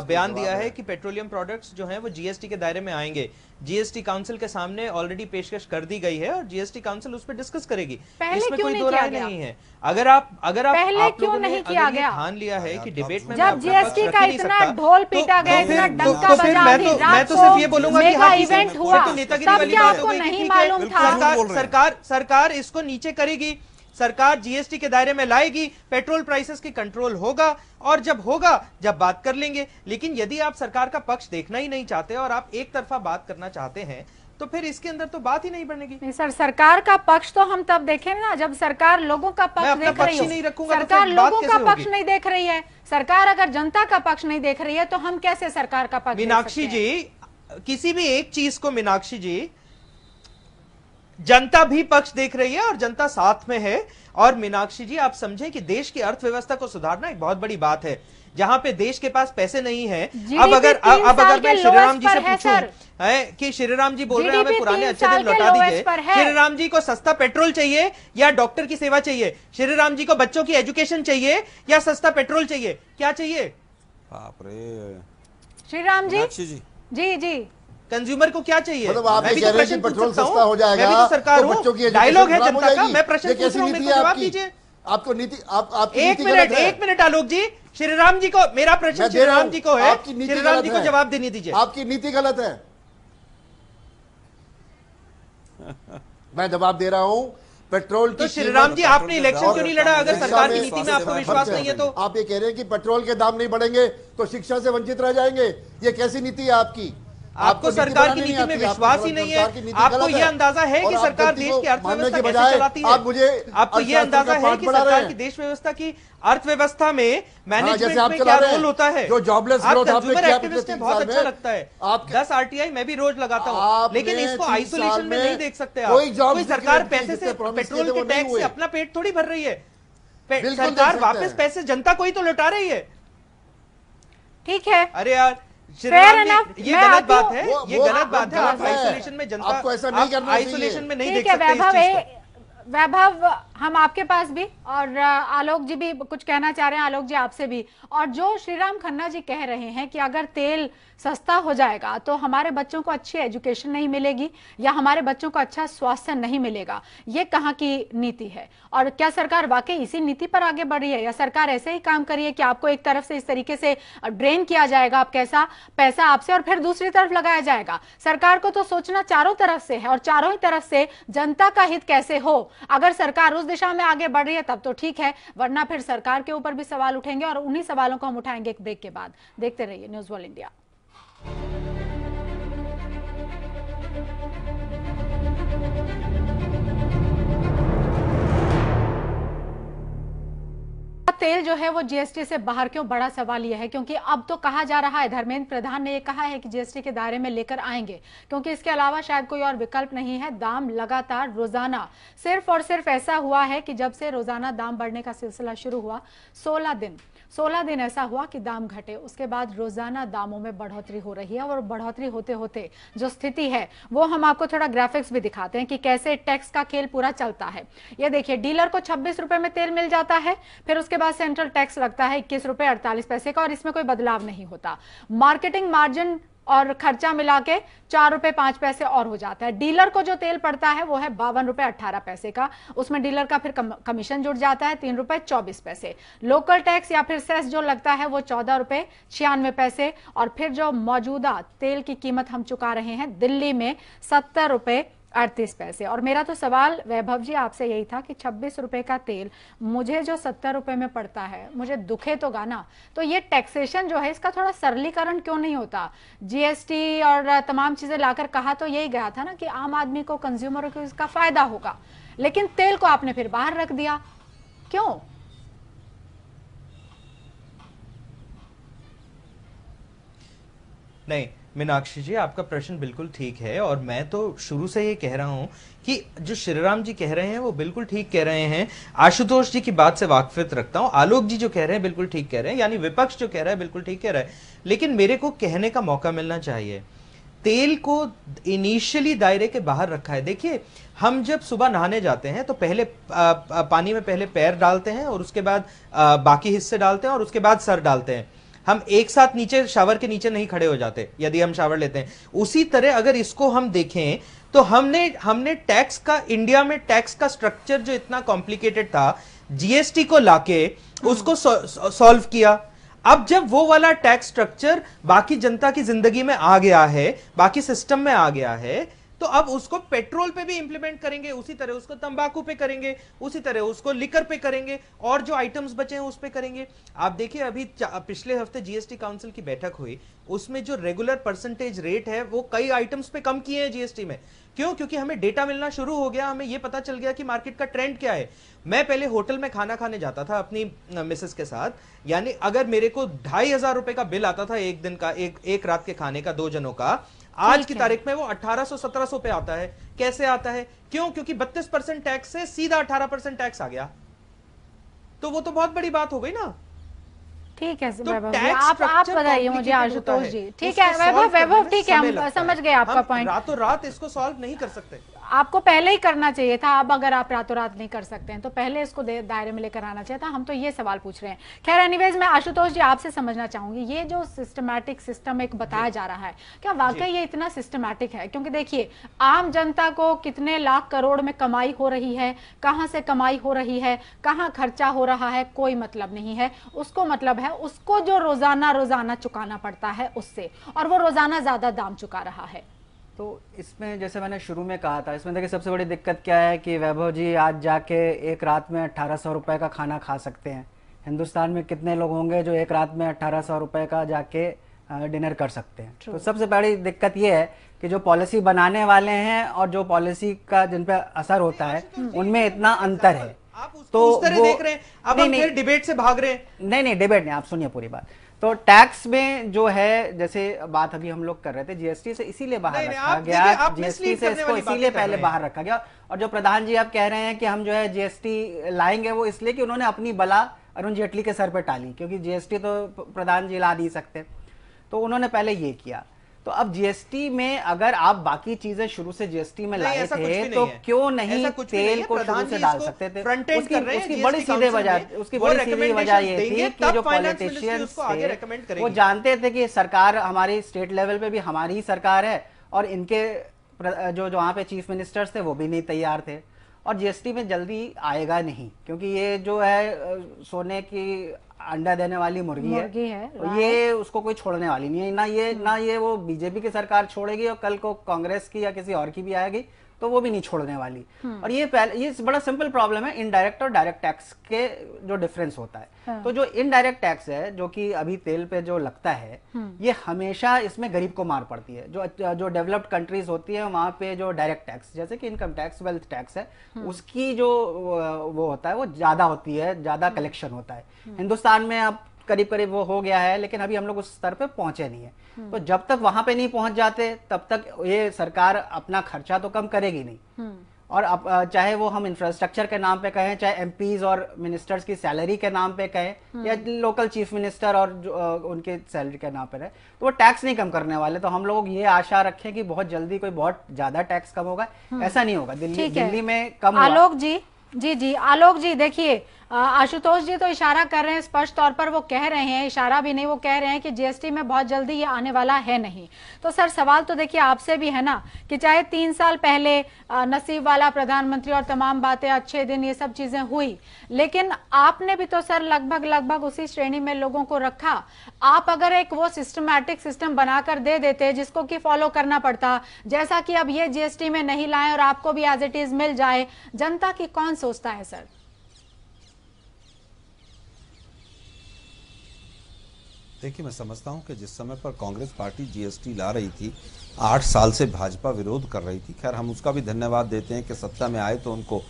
बयान दिया है कि पेट्रोलियम प्रोडक्ट्स जो हैं वो GST के दायरे में आएंगे। GST काउंसिल के सामने ऑलरेडी पेशकश कर दी गई है और GST काउंसिल उस पर डिस्कस करेगी। इसमें कोई दो राय नहीं है। अगर आप पहले क्यों नहीं किया गया? ठान लिया है कि डिबेट में जब GST का इतना ढोल पीटा गया, इतना डंका बजा, मैं तो सिर्फ ये बोलूंगा कि मेगा इवेंट हुआ, तब क्या आपको नहीं मालूम था? सरकार इसको नीचे करेगी, सरकार GST के दायरे में लाएगी, पेट्रोल प्राइसेस की कंट्रोल होगा, और जब होगा जब बात कर लेंगे। लेकिन यदि आप सरकार का पक्ष देखना ही नहीं चाहते और आप एक तरफा बात करना चाहते हैं तो फिर इसके अंदर तो बात ही नहीं बनेगी। नहीं सर, सरकार का पक्ष तो हम तब देखें ना जब सरकार लोगों का पक्ष देख रही है। सरकार लोगों का पक्ष नहीं देख रही है। सरकार अगर जनता का पक्ष नहीं देख रही है तो हम कैसे सरकार का पक्ष? मीनाक्षी जी, किसी भी एक चीज को, मीनाक्षी जी, जनता भी पक्ष देख रही है और जनता साथ में है। और मीनाक्षी जी, आप समझें कि देश की अर्थव्यवस्था को सुधारना एक बहुत बड़ी बात है। जहां पे देश के पास पैसे नहीं है, अब अगर मैं श्रीराम जी से पूछूं कि श्रीराम जी बोल रहे हैं हमें पुराने अच्छे दिन लौटा दीजिए, श्रीराम जी को सस्ता पेट्रोल चाहिए या डॉक्टर की सेवा चाहिए? श्रीराम जी को बच्चों की एजुकेशन चाहिए या सस्ता पेट्रोल चाहिए? क्या चाहिए? बाप रे श्रीराम जी जी जी कंज्यूमर को क्या चाहिए? मतलब आप मैं भी कह तो रहे हैं प्रश्न कि पूछ पेट्रोल सकता सस्ता हो जाएगा, मैं भी तो सरकार तो बच्चों की हूं, डायलॉग है एजुकेशन जनता का, खराब हो मैं प्रश्न जाएगी। पूछ रहा हूं, मेरे को जवाब दीजिए। आपको नीति आपकी एक नीति गलत है। मिनट आलोक जी, श्रीराम जी को मेरा प्रश्न श्रीराम जी को है, श्रीराम जी को जवाब देने दीजिए। आपकी नीति गलत है। मैं जवाब दे रहा हूं। पेट्रोल की तो श्रीराम जी, आपने इलेक्शन क्यों नहीं लड़ा? अगर सरकार की नीति में आपको विश्वास नहीं है तो आप ये कह रहे हैं कि पेट्रोल के दाम नहीं बढ़ेंगे तो शिक्षा से वंचित रह जाएंगे। ये कैसी नीति है आपकी? आपको सरकार की नीति में विश्वास ही नहीं है। आपको यह अंदाजा है कि सरकार देश की अर्थव्यवस्था कैसे चलाती है? आपको यह अंदाजा है कि सरकार की देश व्यवस्था की अर्थव्यवस्था में मैनेजमेंट में क्या रोल होता है? जो जॉबलेस ग्रोथ आपने किया पिछले 3 बहुत साल अच्छा में, लगता है। आप 10 RTI मैं भी रोज लगाता हूँ, लेकिन इसको आइसोलेशन में नहीं देख सकते आप। कोई सरकार पैसे से, पेट्रोल के टैक्स से अपना पेट थोड़ी भर रही है। सरकार वापस पैसे जनता को ही तो लौटा रही है। ठीक है, अरे यार श्रीराम जी, ये गलत बात है, ये गलत बात है। आप आइसोलेशन में जनता, आपको ऐसा नहीं करना चाहिए। आइसोलेशन में नहीं ठीक देख है सकते इस चीज को। वैभव, हम आपके पास भी और आलोक जी भी कुछ कहना चाह रहे हैं, आलोक जी आपसे भी। और जो श्रीराम खन्ना जी कह रहे हैं कि अगर तेल सस्ता हो जाएगा तो हमारे बच्चों को अच्छी एजुकेशन नहीं मिलेगी या हमारे बच्चों को अच्छा स्वास्थ्य नहीं मिलेगा, ये कहाँ की नीति है? और क्या सरकार वाकई इसी नीति पर आगे बढ़ रही है या सरकार ऐसे ही काम कर रही है कि आपको एक तरफ से इस तरीके से ड्रेन किया जाएगा, आप कैसा पैसा आपसे, और फिर दूसरी तरफ लगाया जाएगा? सरकार को तो सोचना चारों तरफ से है और चारों ही तरफ से जनता का हित कैसे हो। अगर सरकार उस दिशा में आगे बढ़ रही है तब तो ठीक है, वरना फिर सरकार के ऊपर भी सवाल उठेंगे और उन्हीं सवालों को हम उठाएंगे एक ब्रेक के बाद। देखते रहिए न्यूज़ वर्ल्ड इंडिया। तेल जो है वो जीएसटी से बाहर क्यों? बड़ा सवाल यह है क्योंकि अब तो कहा जा रहा है, धर्मेंद्र प्रधान ने ये कहा है कि जीएसटी के दायरे में लेकर आएंगे क्योंकि इसके अलावा शायद कोई और विकल्प नहीं है। दाम लगातार रोजाना सिर्फ और सिर्फ ऐसा हुआ है कि जब से रोजाना दाम बढ़ने का सिलसिला शुरू हुआ 16 दिन ऐसा हुआ कि दाम घटे, उसके बाद रोजाना दामों में बढ़ोतरी हो रही है। और बढ़ोतरी होते होते जो स्थिति है वो हम आपको थोड़ा ग्राफिक्स भी दिखाते हैं कि कैसे टैक्स का खेल पूरा चलता है। ये देखिए, डीलर को 26 रुपए में तेल मिल जाता है, फिर उसके बाद सेंट्रल टैक्स लगता है 21 रुपए 48 पैसे का और इसमें कोई बदलाव नहीं होता। मार्केटिंग मार्जिन और खर्चा मिला के 4 रुपए 5 पैसे और हो जाता है। डीलर को जो तेल पड़ता है वो है 52 रुपए 18 पैसे का, उसमें डीलर का फिर कमीशन जुड़ जाता है 3 रुपए 24 पैसे। लोकल टैक्स या फिर सेस जो लगता है वो 14 रुपए 96 पैसे। और फिर जो मौजूदा तेल की कीमत हम चुका रहे हैं दिल्ली में 70 रुपए 38 पैसे। और मेरा तो सवाल वैभव जी आपसे यही था कि 26 रुपए का तेल मुझे जो 70 रुपए में पड़ता है, मुझे दुखे तो गाना। तो ये टैक्सेशन जो है इसका थोड़ा सरलीकरण क्यों नहीं होता? जीएसटी और तमाम चीजें लाकर कहा तो यही गया था ना कि आम आदमी को, कंज्यूमर को इसका फायदा होगा, लेकिन तेल को आपने फिर बाहर रख दिया, क्यों? नहीं मीनाक्षी जी, आपका प्रश्न बिल्कुल ठीक है और मैं तो शुरू से ये कह रहा हूं कि जो श्रीराम जी कह रहे हैं वो बिल्कुल ठीक कह रहे हैं। आशुतोष जी की बात से वाकफियत रखता हूं, आलोक जी जो कह रहे हैं बिल्कुल ठीक कह रहे हैं, यानी विपक्ष जो कह रहा है बिल्कुल ठीक कह रहा है। लेकिन मेरे को कहने का मौका मिलना चाहिए। तेल को इनिशियली दायरे के बाहर रखा है। देखिए, हम जब सुबह नहाने जाते हैं तो पहले पानी में पहले पैर डालते हैं और उसके बाद बाकी हिस्से डालते हैं और उसके बाद सर डालते हैं। हम एक साथ नीचे शावर के नीचे नहीं खड़े हो जाते यदि हम शावर लेते हैं। उसी तरह अगर इसको हम देखें तो हमने टैक्स का, इंडिया में टैक्स का स्ट्रक्चर जो इतना कॉम्प्लिकेटेड था, जीएसटी को लाके उसको सॉल्व किया। अब जब वो वाला टैक्स स्ट्रक्चर बाकी जनता की जिंदगी में आ गया है, बाकी सिस्टम में आ गया है, तो अब उसको पेट्रोल पे भी इंप्लीमेंट करेंगे, उसी तरह उसको तंबाकू पे करेंगे, उसी तरह उसको लिकर पे करेंगे और जो आइटम्स बचे हैं उस पे करेंगे। आप देखिए, अभी पिछले हफ्ते जीएसटी काउंसिल की बैठक हुई, उसमें जो रेगुलर परसेंटेज रेट है वो कई आइटम्स पे कम किए हैं जीएसटी में। क्यों? क्योंकि हमें डेटा मिलना शुरू हो गया, हमें यह पता चल गया कि मार्केट का ट्रेंड क्या है। मैं पहले होटल में खाना खाने जाता था अपनी मिसेस के साथ, यानी अगर मेरे को 2500 रुपए का बिल आता था एक दिन का, एक रात के खाने का 2 जनों का, आज की तारीख में वो 1800-1700 पे आता है। कैसे आता है? क्यों? क्योंकि 32% टैक्स से सीधा 18% टैक्स आ गया, तो वो तो बहुत बड़ी बात हो गई ना। ठीक है तो वैभव जी, टैक्स आप स्ट्रक्चर बताइए मुझे complicated आशुतोष होता जी। है, ठीक उसको है solve वैभव, करने में ठीक है, समय हम लगता समझ है। गए आपका हम पॉइंट। रातों रात इसको सॉल्व नहीं कर सकते। आपको पहले ही करना चाहिए था। अब अगर आप रातों रात नहीं कर सकते हैं तो पहले इसको दायरे में लेकर आना चाहिए था। हम तो ये सवाल पूछ रहे हैं। खैर एनीवेज, मैं आशुतोष जी आपसे समझना चाहूंगी, ये जो सिस्टमैटिक सिस्टम एक बताया जा रहा है, क्या वाकई ये इतना सिस्टमैटिक है? क्योंकि देखिए, आम जनता को कितने लाख करोड़ में कमाई हो रही है, कहां से कमाई हो रही है, कहां खर्चा हो रहा है, कोई मतलब नहीं है। उसको मतलब है उसको जो रोजाना चुकाना पड़ता है उससे, और वो रोजाना ज्यादा दाम चुका रहा है। तो इसमें जैसे मैंने शुरू में कहा था, इसमें देखिए सबसे बड़ी दिक्कत क्या है कि वैभव जी आज जाके एक रात में 1800 रुपए का खाना खा सकते हैं। हिंदुस्तान में कितने लोग होंगे जो एक रात में 1800 रुपए का जाके डिनर कर सकते हैं? तो सबसे बड़ी दिक्कत ये है कि जो पॉलिसी बनाने वाले हैं और जो पॉलिसी का जिन पे असर होता है उनमें इतना अंतर है। तो उस तरह देख रहे हैं। अब हम फिर डिबेट से भाग रहे हैं। नहीं, डिबेट नहीं, आप सुनिए पूरी बात। तो टैक्स में जो है, जैसे बात अभी हम लोग कर रहे थे, जीएसटी से इसीलिए बाहर रखा गया, जीएसटी से इसको इसीलिए पहले बाहर रखा गया। और जो प्रधान जी आप कह रहे हैं कि हम जो है जीएसटी लाएंगे, वो इसलिए कि उन्होंने अपनी बला अरुण जेटली के सर पे टाली, क्योंकि जीएसटी तो प्रधान जी ला नहीं सकते, तो उन्होंने पहले ये किया। तो अब जीएसटी में अगर आप बाकी चीजें शुरू से जीएसटी में लाए थे तो क्यों नहीं तेल को शुरू से डाल सकते थे? उसकी बड़ी सीधी वजह ये थी कि जो पॉलिटिशियंस थे वो जानते थे कि सरकार हमारी स्टेट लेवल पे भी हमारी ही सरकार है, और इनके जो वहाँ पे चीफ मिनिस्टर्स थे वो भी नहीं तैयार थे, और जीएसटी में जल्दी आएगा नहीं, क्योंकि ये जो है सोने की अंडा देने वाली मुर्गी है, ये उसको कोई छोड़ने वाली नहीं है। ना ये वो बीजेपी की सरकार छोड़ेगी, और कल को कांग्रेस की या किसी और की भी आएगी तो वो भी नहीं छोड़ने वाली। और ये बड़ा सिंपल प्रॉब्लम है इनडायरेक्ट और डायरेक्ट टैक्स के जो डिफरेंस होता है। तो जो इनडायरेक्ट टैक्स है, जो कि अभी तेल पे जो लगता है, ये हमेशा इसमें गरीब को मार पड़ती है। जो डेवलप्ड कंट्रीज होती है वहां पे जो डायरेक्ट टैक्स, जैसे कि इनकम टैक्स, वेल्थ टैक्स है, उसकी जो वो होता है वो ज्यादा होती है, ज्यादा कलेक्शन होता है। हिंदुस्तान में अब करीब करीब वो हो गया है, लेकिन अभी हम लोग उस स्तर पे पहुंचे नहीं है। तो जब तक वहां पे नहीं पहुंच जाते तब तक ये सरकार अपना खर्चा तो कम करेगी नहीं। और अब चाहे वो हम इंफ्रास्ट्रक्चर के नाम पे कहें, चाहे एमपीज और मिनिस्टर्स की सैलरी के नाम पे कहें, या लोकल चीफ मिनिस्टर और उनके सैलरी के नाम पे रहे, तो वो टैक्स नहीं कम करने वाले। तो हम लोग ये आशा रखें कि बहुत जल्दी कोई बहुत ज्यादा टैक्स कम होगा। ऐसा नहीं होगा। दिल्ली में कम। आलोक जी, जी आलोक जी, देखिए आशुतोष जी तो इशारा कर रहे हैं, स्पष्ट तौर पर वो कह रहे हैं, इशारा भी नहीं, वो कह रहे हैं कि जीएसटी में बहुत जल्दी ये आने वाला है नहीं। तो सर सवाल तो देखिए आपसे भी है ना, कि चाहे 3 साल पहले नसीब वाला प्रधानमंत्री और तमाम बातें, अच्छे दिन, ये सब चीजें हुई, लेकिन आपने भी तो सर लगभग उसी श्रेणी में लोगों को रखा। आप अगर एक वो सिस्टमैटिक सिस्टम बनाकर दे देते जिसको कि फॉलो करना पड़ता, जैसा कि अब ये जीएसटी में नहीं लाए और आपको भी एज इट इज मिल जाए, जनता की कौन सोचता है सर? देखिए, मैं समझता हूं कि जिस समय पर कांग्रेस पार्टी जीएसटी ला रही थी, 8 साल से भाजपा विरोध कर रही थी। खैर, हम उसका भी धन्यवाद देते हैं कि सत्ता में आए तो उनको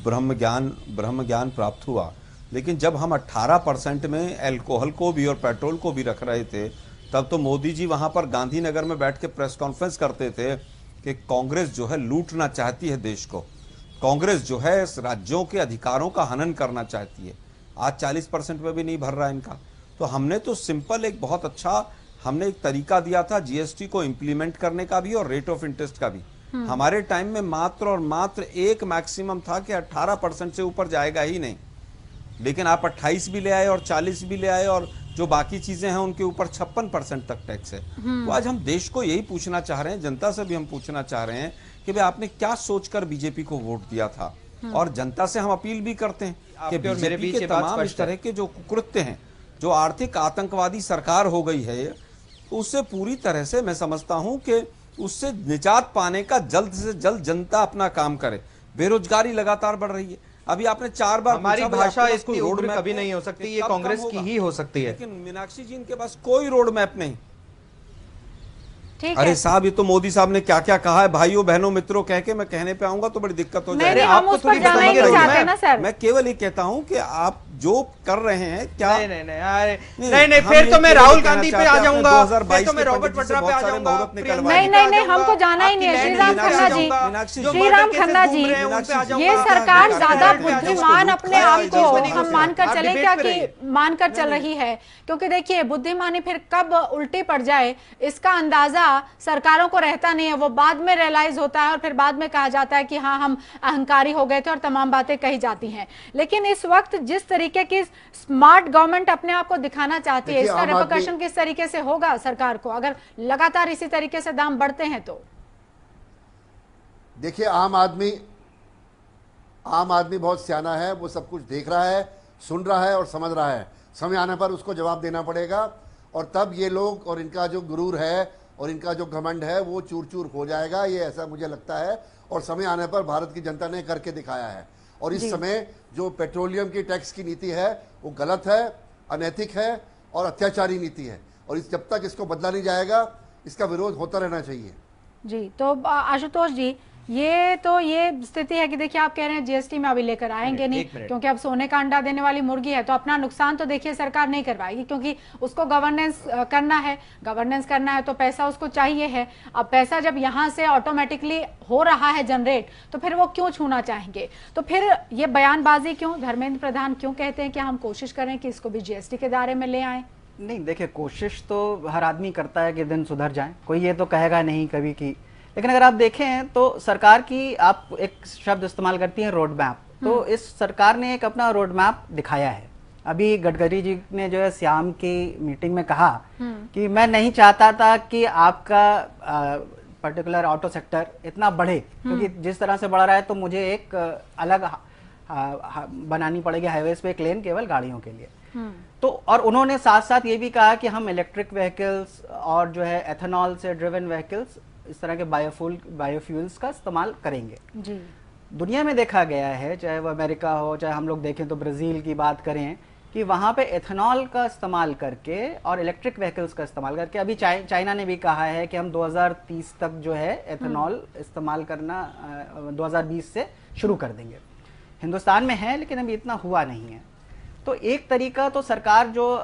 ब्रह्म ज्ञान प्राप्त हुआ। लेकिन जब हम 18% में अल्कोहल को भी और पेट्रोल को भी रख रहे थे, तब तो मोदी जी वहां पर गांधीनगर में बैठ के प्रेस कॉन्फ्रेंस करते थे कि कांग्रेस जो है लूटना चाहती है देश को, कांग्रेस जो है राज्यों के अधिकारों का हनन करना चाहती है। आज 40% में भी नहीं भर रहा इनका। तो हमने तो सिंपल एक बहुत अच्छा हमने एक तरीका दिया था जीएसटी को इंप्लीमेंट करने का भी और रेट ऑफ इंटरेस्ट का भी। हमारे टाइम में मात्र और मात्र एक मैक्सिमम था कि 18% से ऊपर जाएगा ही नहीं, लेकिन आप 28 भी ले आए और 40 भी ले आए, और जो बाकी चीजें हैं उनके ऊपर 56% तक टैक्स है। तो आज हम देश को यही पूछना चाह रहे हैं, जनता से भी हम पूछना चाह रहे हैं कि भाई आपने क्या सोचकर बीजेपी को वोट दिया था। और जनता से हम अपील भी करते हैं कि बीजेपी के तमाम इस तरह के जो कुकृत्य हैं, जो आर्थिक आतंकवादी सरकार हो गई है, उससे पूरी तरह से मैं समझता हूं कि उससे निजात पाने का जल्द से जल्द जनता अपना काम करे। बेरोजगारी लगातार बढ़ रही है। अभी आपने 4 बार हमारी भाषा इसकी रोड में कभी नहीं हो सकती, ये कांग्रेस की ही हो सकती है। लेकिन मीनाक्षी जी, इनके पास कोई रोड मैप नहीं। अरे साहब, ये तो मोदी साहब ने क्या क्या कहा है, भाइयों बहनों मित्रों कह के मैं कहने पे आऊंगा तो बड़ी दिक्कत हो जाएगी। आपको थोड़ी बताएंगे ना सर। मैं केवल ये कहता हूं कि आप जो कर रहे हैं क्या? नहीं, फिर तो मैं राहुल गांधी पे आ जाऊंगा, फिर तो मैं रॉबर्ट वड्रा पे आ जाऊंगा। नहीं, हमको जाना ही नहीं है। श्रीराम खन्ना जी, ये सरकार ज्यादा बुद्धिमान अपने आप को हम मानकर चले क्या कि मानकर चल रही है? क्योंकि देखिए, बुद्धिमानी फिर कब उल्टी पड़ जाए इसका अंदाजा सरकारों को रहता नहीं है। वो बाद में रियलाइज होता है और फिर बाद में कहा जाता है कि हाँ, हम अहंकारी हो गए थे और तमाम बातें कही जाती हैं। लेकिन इस वक्त जिस तरीके की स्मार्ट गवर्नमेंट अपने आप को दिखाना चाहती है, इसका रिपरकशन किस तरीके से होगा सरकार को अगर लगातार इसी तरीके से दाम बढ़ते हैं तो? देखिए, आम आदमी बहुत सियाना है, वो सब कुछ देख रहा है, सुन रहा है और समझ रहा है। समय आने पर उसको जवाब देना पड़ेगा और तब ये लोग और इनका जो गुरूर है और इनका जो घमंड है वो चूर चूर हो जाएगा, ये ऐसा मुझे लगता है। और समय आने पर भारत की जनता ने करके दिखाया है। और इस समय जो पेट्रोलियम की टैक्स की नीति है वो गलत है, अनैतिक है और अत्याचारी नीति है। और जब तक इसको बदला नहीं जाएगा, इसका विरोध होता रहना चाहिए। जी, तो आशुतोष जी, ये स्थिति है कि देखिए, आप कह रहे हैं जीएसटी में अभी लेकर आएंगे नहीं, क्योंकि अब सोने का अंडा देने वाली मुर्गी है, तो अपना नुकसान तो देखिए सरकार नहीं करवाएगी, क्योंकि उसको गवर्नेंस करना है तो पैसा उसको चाहिए है। अब पैसा जब यहाँ से ऑटोमेटिकली हो रहा है जनरेट, तो फिर वो क्यों छूना चाहेंगे? तो फिर ये बयानबाजी क्यों? धर्मेंद्र प्रधान क्यों कहते हैं कि हम कोशिश करें कि इसको भी जीएसटी के दायरे में ले आए? नहीं, देखिए, कोशिश तो हर आदमी करता है कि दिन सुधर जाए, कोई ये तो कहेगा नहीं कभी की। लेकिन अगर आप देखें तो सरकार की, आप एक शब्द इस्तेमाल करती हैं रोड मैप, तो इस सरकार ने एक अपना रोड मैप दिखाया है। अभी गडकरी जी ने जो है श्याम की मीटिंग में कहा कि मैं नहीं चाहता था कि आपका पर्टिकुलर ऑटो सेक्टर इतना बढ़े, क्योंकि जिस तरह से बढ़ रहा है तो मुझे एक अलग बनानी पड़ेगी हाईवेज पे एक लेन केवल गाड़ियों के लिए। तो और उन्होंने साथ साथ ये भी कहा कि हम इलेक्ट्रिक व्हीकल्स और जो है एथेनॉल से ड्रिवन व्हीकल्स, इस तरह के बायोफ्यूल्स का इस्तेमाल करेंगे। जी। दुनिया में देखा गया है, चाहे वो अमेरिका हो, चाहे हम लोग देखें तो ब्राजील की बात करें, कि वहाँ पे एथेनॉल का इस्तेमाल करके और इलेक्ट्रिक व्हीकल्स का इस्तेमाल करके, अभी चाइना ने भी कहा है कि हम 2030 तक जो है एथेनॉल इस्तेमाल करना 2020 से शुरू कर देंगे। हिंदुस्तान में है लेकिन अभी इतना हुआ नहीं है। तो एक तरीका तो सरकार जो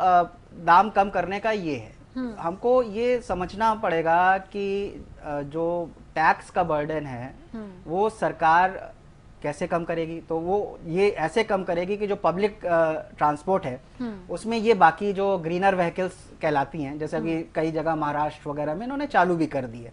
दाम कम करने का ये है। हमको ये समझना पड़ेगा कि जो टैक्स का बर्डन है वो सरकार कैसे कम करेगी। तो वो ये ऐसे कम करेगी कि जो पब्लिक ट्रांसपोर्ट है उसमें ये बाकी जो ग्रीनर व्हीकल्स कहलाती हैं, जैसे अभी कई जगह महाराष्ट्र वगैरह में इन्होंने चालू भी कर दी है,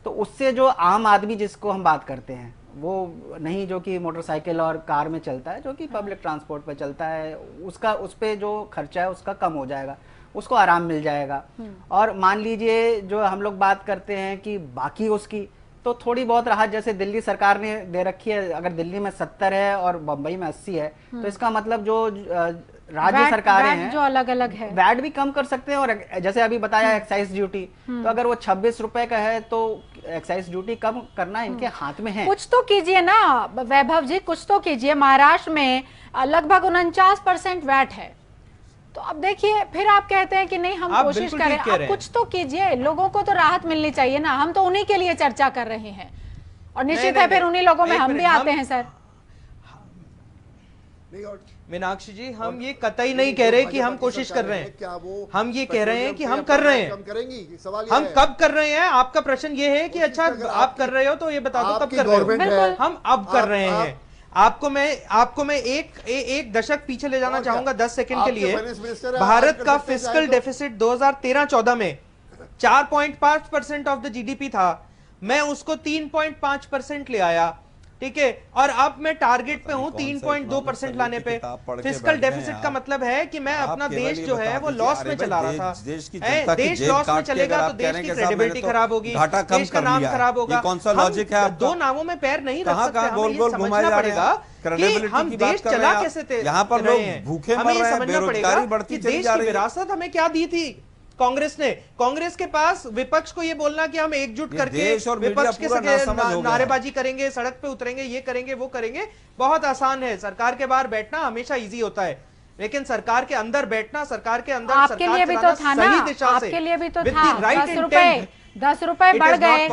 तो उससे जो आम आदमी जिसको हम बात करते हैं वो नहीं, जो कि मोटरसाइकिल और कार में चलता है, जो कि पब्लिक ट्रांसपोर्ट पे चलता है, उसका उस पे जो खर्चा है उसका कम हो जाएगा, उसको आराम मिल जाएगा। और मान लीजिए जो हम लोग बात करते हैं कि बाकी उसकी तो थोड़ी बहुत राहत जैसे दिल्ली सरकार ने दे रखी है, अगर दिल्ली में 70 है और बम्बई में 80 है, तो इसका मतलब जो राज्य सरकारें हैं जो अलग अलग है वैट भी कम कर सकते हैं। और जैसे अभी बताया एक्साइज ड्यूटी, तो अगर वो 26 रुपए का है तो एक्साइज ड्यूटी कम करना इनके हाथ में है। कुछ तो कीजिए ना वैभव जी, कुछ तो कीजिए। महाराष्ट्र में लगभग 49% वैट है, तो अब देखिए फिर आप कहते हैं कि नहीं हम कोशिश करें। अब कुछ तो कीजिए, लोगों को तो राहत मिलनी चाहिए ना। हम तो उन्हीं के लिए चर्चा कर रहे हैं और निश्चित है फिर उन्हीं लोगों में हम भी आते हैं। सर मीनाक्षी जी, हम ये कतई नहीं कह रहे कि हम कोशिश कर रहे हैं, हम ये कह रहे हैं कि हम कर रहे हैं। हम कब कर रहे हैं? आपका प्रश्न ये है कि अच्छा आप कर रहे हो तो ये बता दो कब कर रहे हो। हम अब कर रहे हैं। आपको मैं एक दशक पीछे ले जाना चाहूंगा 10 सेकंड के लिए। भारत का फिस्कल डेफिसिट 2013-14 में 4.5% ऑफ द जीडीपी था, मैं उसको 3.5% ले आया, ठीक है। और अब मैं टारगेट पे हूं 3.2% लाने पे। फिस्कल डेफिसिट का मतलब है कि मैं अपना देश जो है वो लॉस में चला रहा था। देश लॉस में चलेगा तो देश की क्रेडिबिलिटी खराब होगी, देश का नाम खराब होगा। कौन सा लॉजिक है? दो नावों में पैर नहीं रख सकते। हमें ये समझना पड़ेगा कि हम देश चला कैसे थे, यहाँ पर लोग भूखे मर रहे हैं, बेरोजगारी बढ़ती चली जा रही है। विरासत हमें क्या दी थी कांग्रेस ने? कांग्रेस के पास विपक्ष को ये बोलना कि हम एकजुट करके विपक्ष के नारेबाजी करेंगे, सड़क पे उतरेंगे, ये करेंगे वो करेंगे, बहुत आसान है। सरकार के बाहर बैठना हमेशा इजी होता है, लेकिन सरकार के अंदर बैठना, सरकार के अंदर आपके लिए भी तो था ना, आपके लिए भी तो था। 10 रुपए बढ़ गए।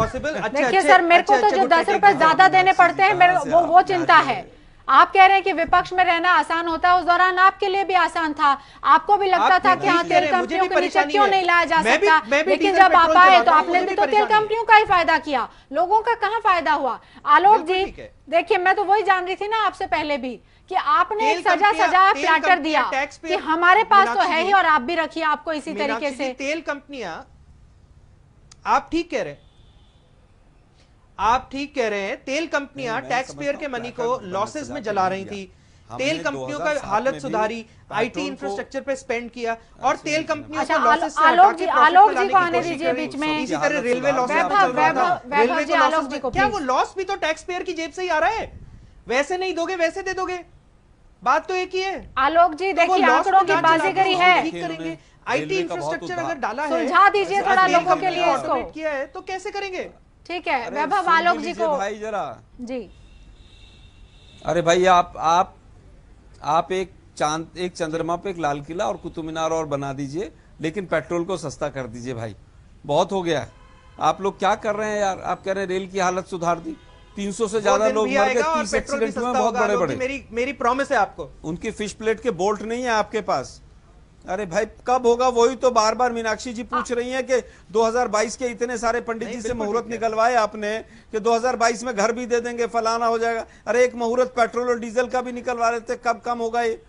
देखिए सर, मेरे को तो जो 10 रुपए ज्यादा देने पड़ते हैं वो चिंता है। आप कह रहे हैं कि विपक्ष में रहना आसान होता है, उस दौरान आपके लिए भी आसान था, आपको भी लगता था कि हाँ तेल कंपनियों के नीचे क्यों नहीं लाया जा सकता, लेकिन जब आप आए तो आपने भी तो तेल कंपनियों का ही फायदा किया, लोगों का कहाँ फायदा हुआ। आलोक जी देखिए, मैं तो वही जान रही थी ना आपसे पहले भी कि आपने एक सजा प्लाटर दिया कि हमारे पास तो है ही और आप भी रखिए आपको इसी तरीके से। तेल कंपनियां, आप ठीक कह रहे हैं, आप ठीक कह रहे हैं, तेल कंपनियां टैक्स पेयर के मनी को लॉसेस में जला रही थी, तेल कंपनियों का हालत सुधारी, आईटी इंफ्रास्ट्रक्चर पे स्पेंड किया और तेल कंपनियों को लॉसेस से आलोक जी को आने दीजिए बीच में। इसी तरह रेलवे लॉसेस में चल रहा था, रेलवे को लॉसेस में, क्या वो लॉस भी तो टैक्स पेयर की जेब से ही आ रहा है? वैसे नहीं दोगे वैसे दे दोगे, बात तो एक ही है। आलोक जी देखिए, आंकड़ों की बाजीगरी है, ठीक करेंगे। आईटी इंफ्रास्ट्रक्चर अगर डाला है, सुलझा दीजिए थोड़ा लोगों के लिए इसको, किया है तो कैसे करेंगे? ठीक है वैभव, आलोक जी को भाई जरा जी। अरे भाई आप एक चंद्रमा पे एक लाल किला और कुतुब मीनार और बना दीजिए, लेकिन पेट्रोल को सस्ता कर दीजिए भाई, बहुत हो गया है। आप लोग क्या कर रहे हैं यार? आप कह रहे हैं रेल की हालत सुधार दी, 300 से ज्यादा लोग मर गए 30 एक्सीडेंट में, बहुत बड़े बड़े। मेरी प्रॉमिस है आपको। उनकी फिश प्लेट के बोल्ट नहीं है आपके पास। अरे भाई कब होगा? वही तो बार बार मीनाक्षी जी पूछ रही हैं कि 2022 के इतने सारे पंडित जी से मुहूर्त निकलवाए आपने कि 2022 में घर भी दे देंगे, फलाना हो जाएगा। अरे एक मुहूर्त पेट्रोल और डीजल का भी निकलवा रहे थे, कब कम होगा ये?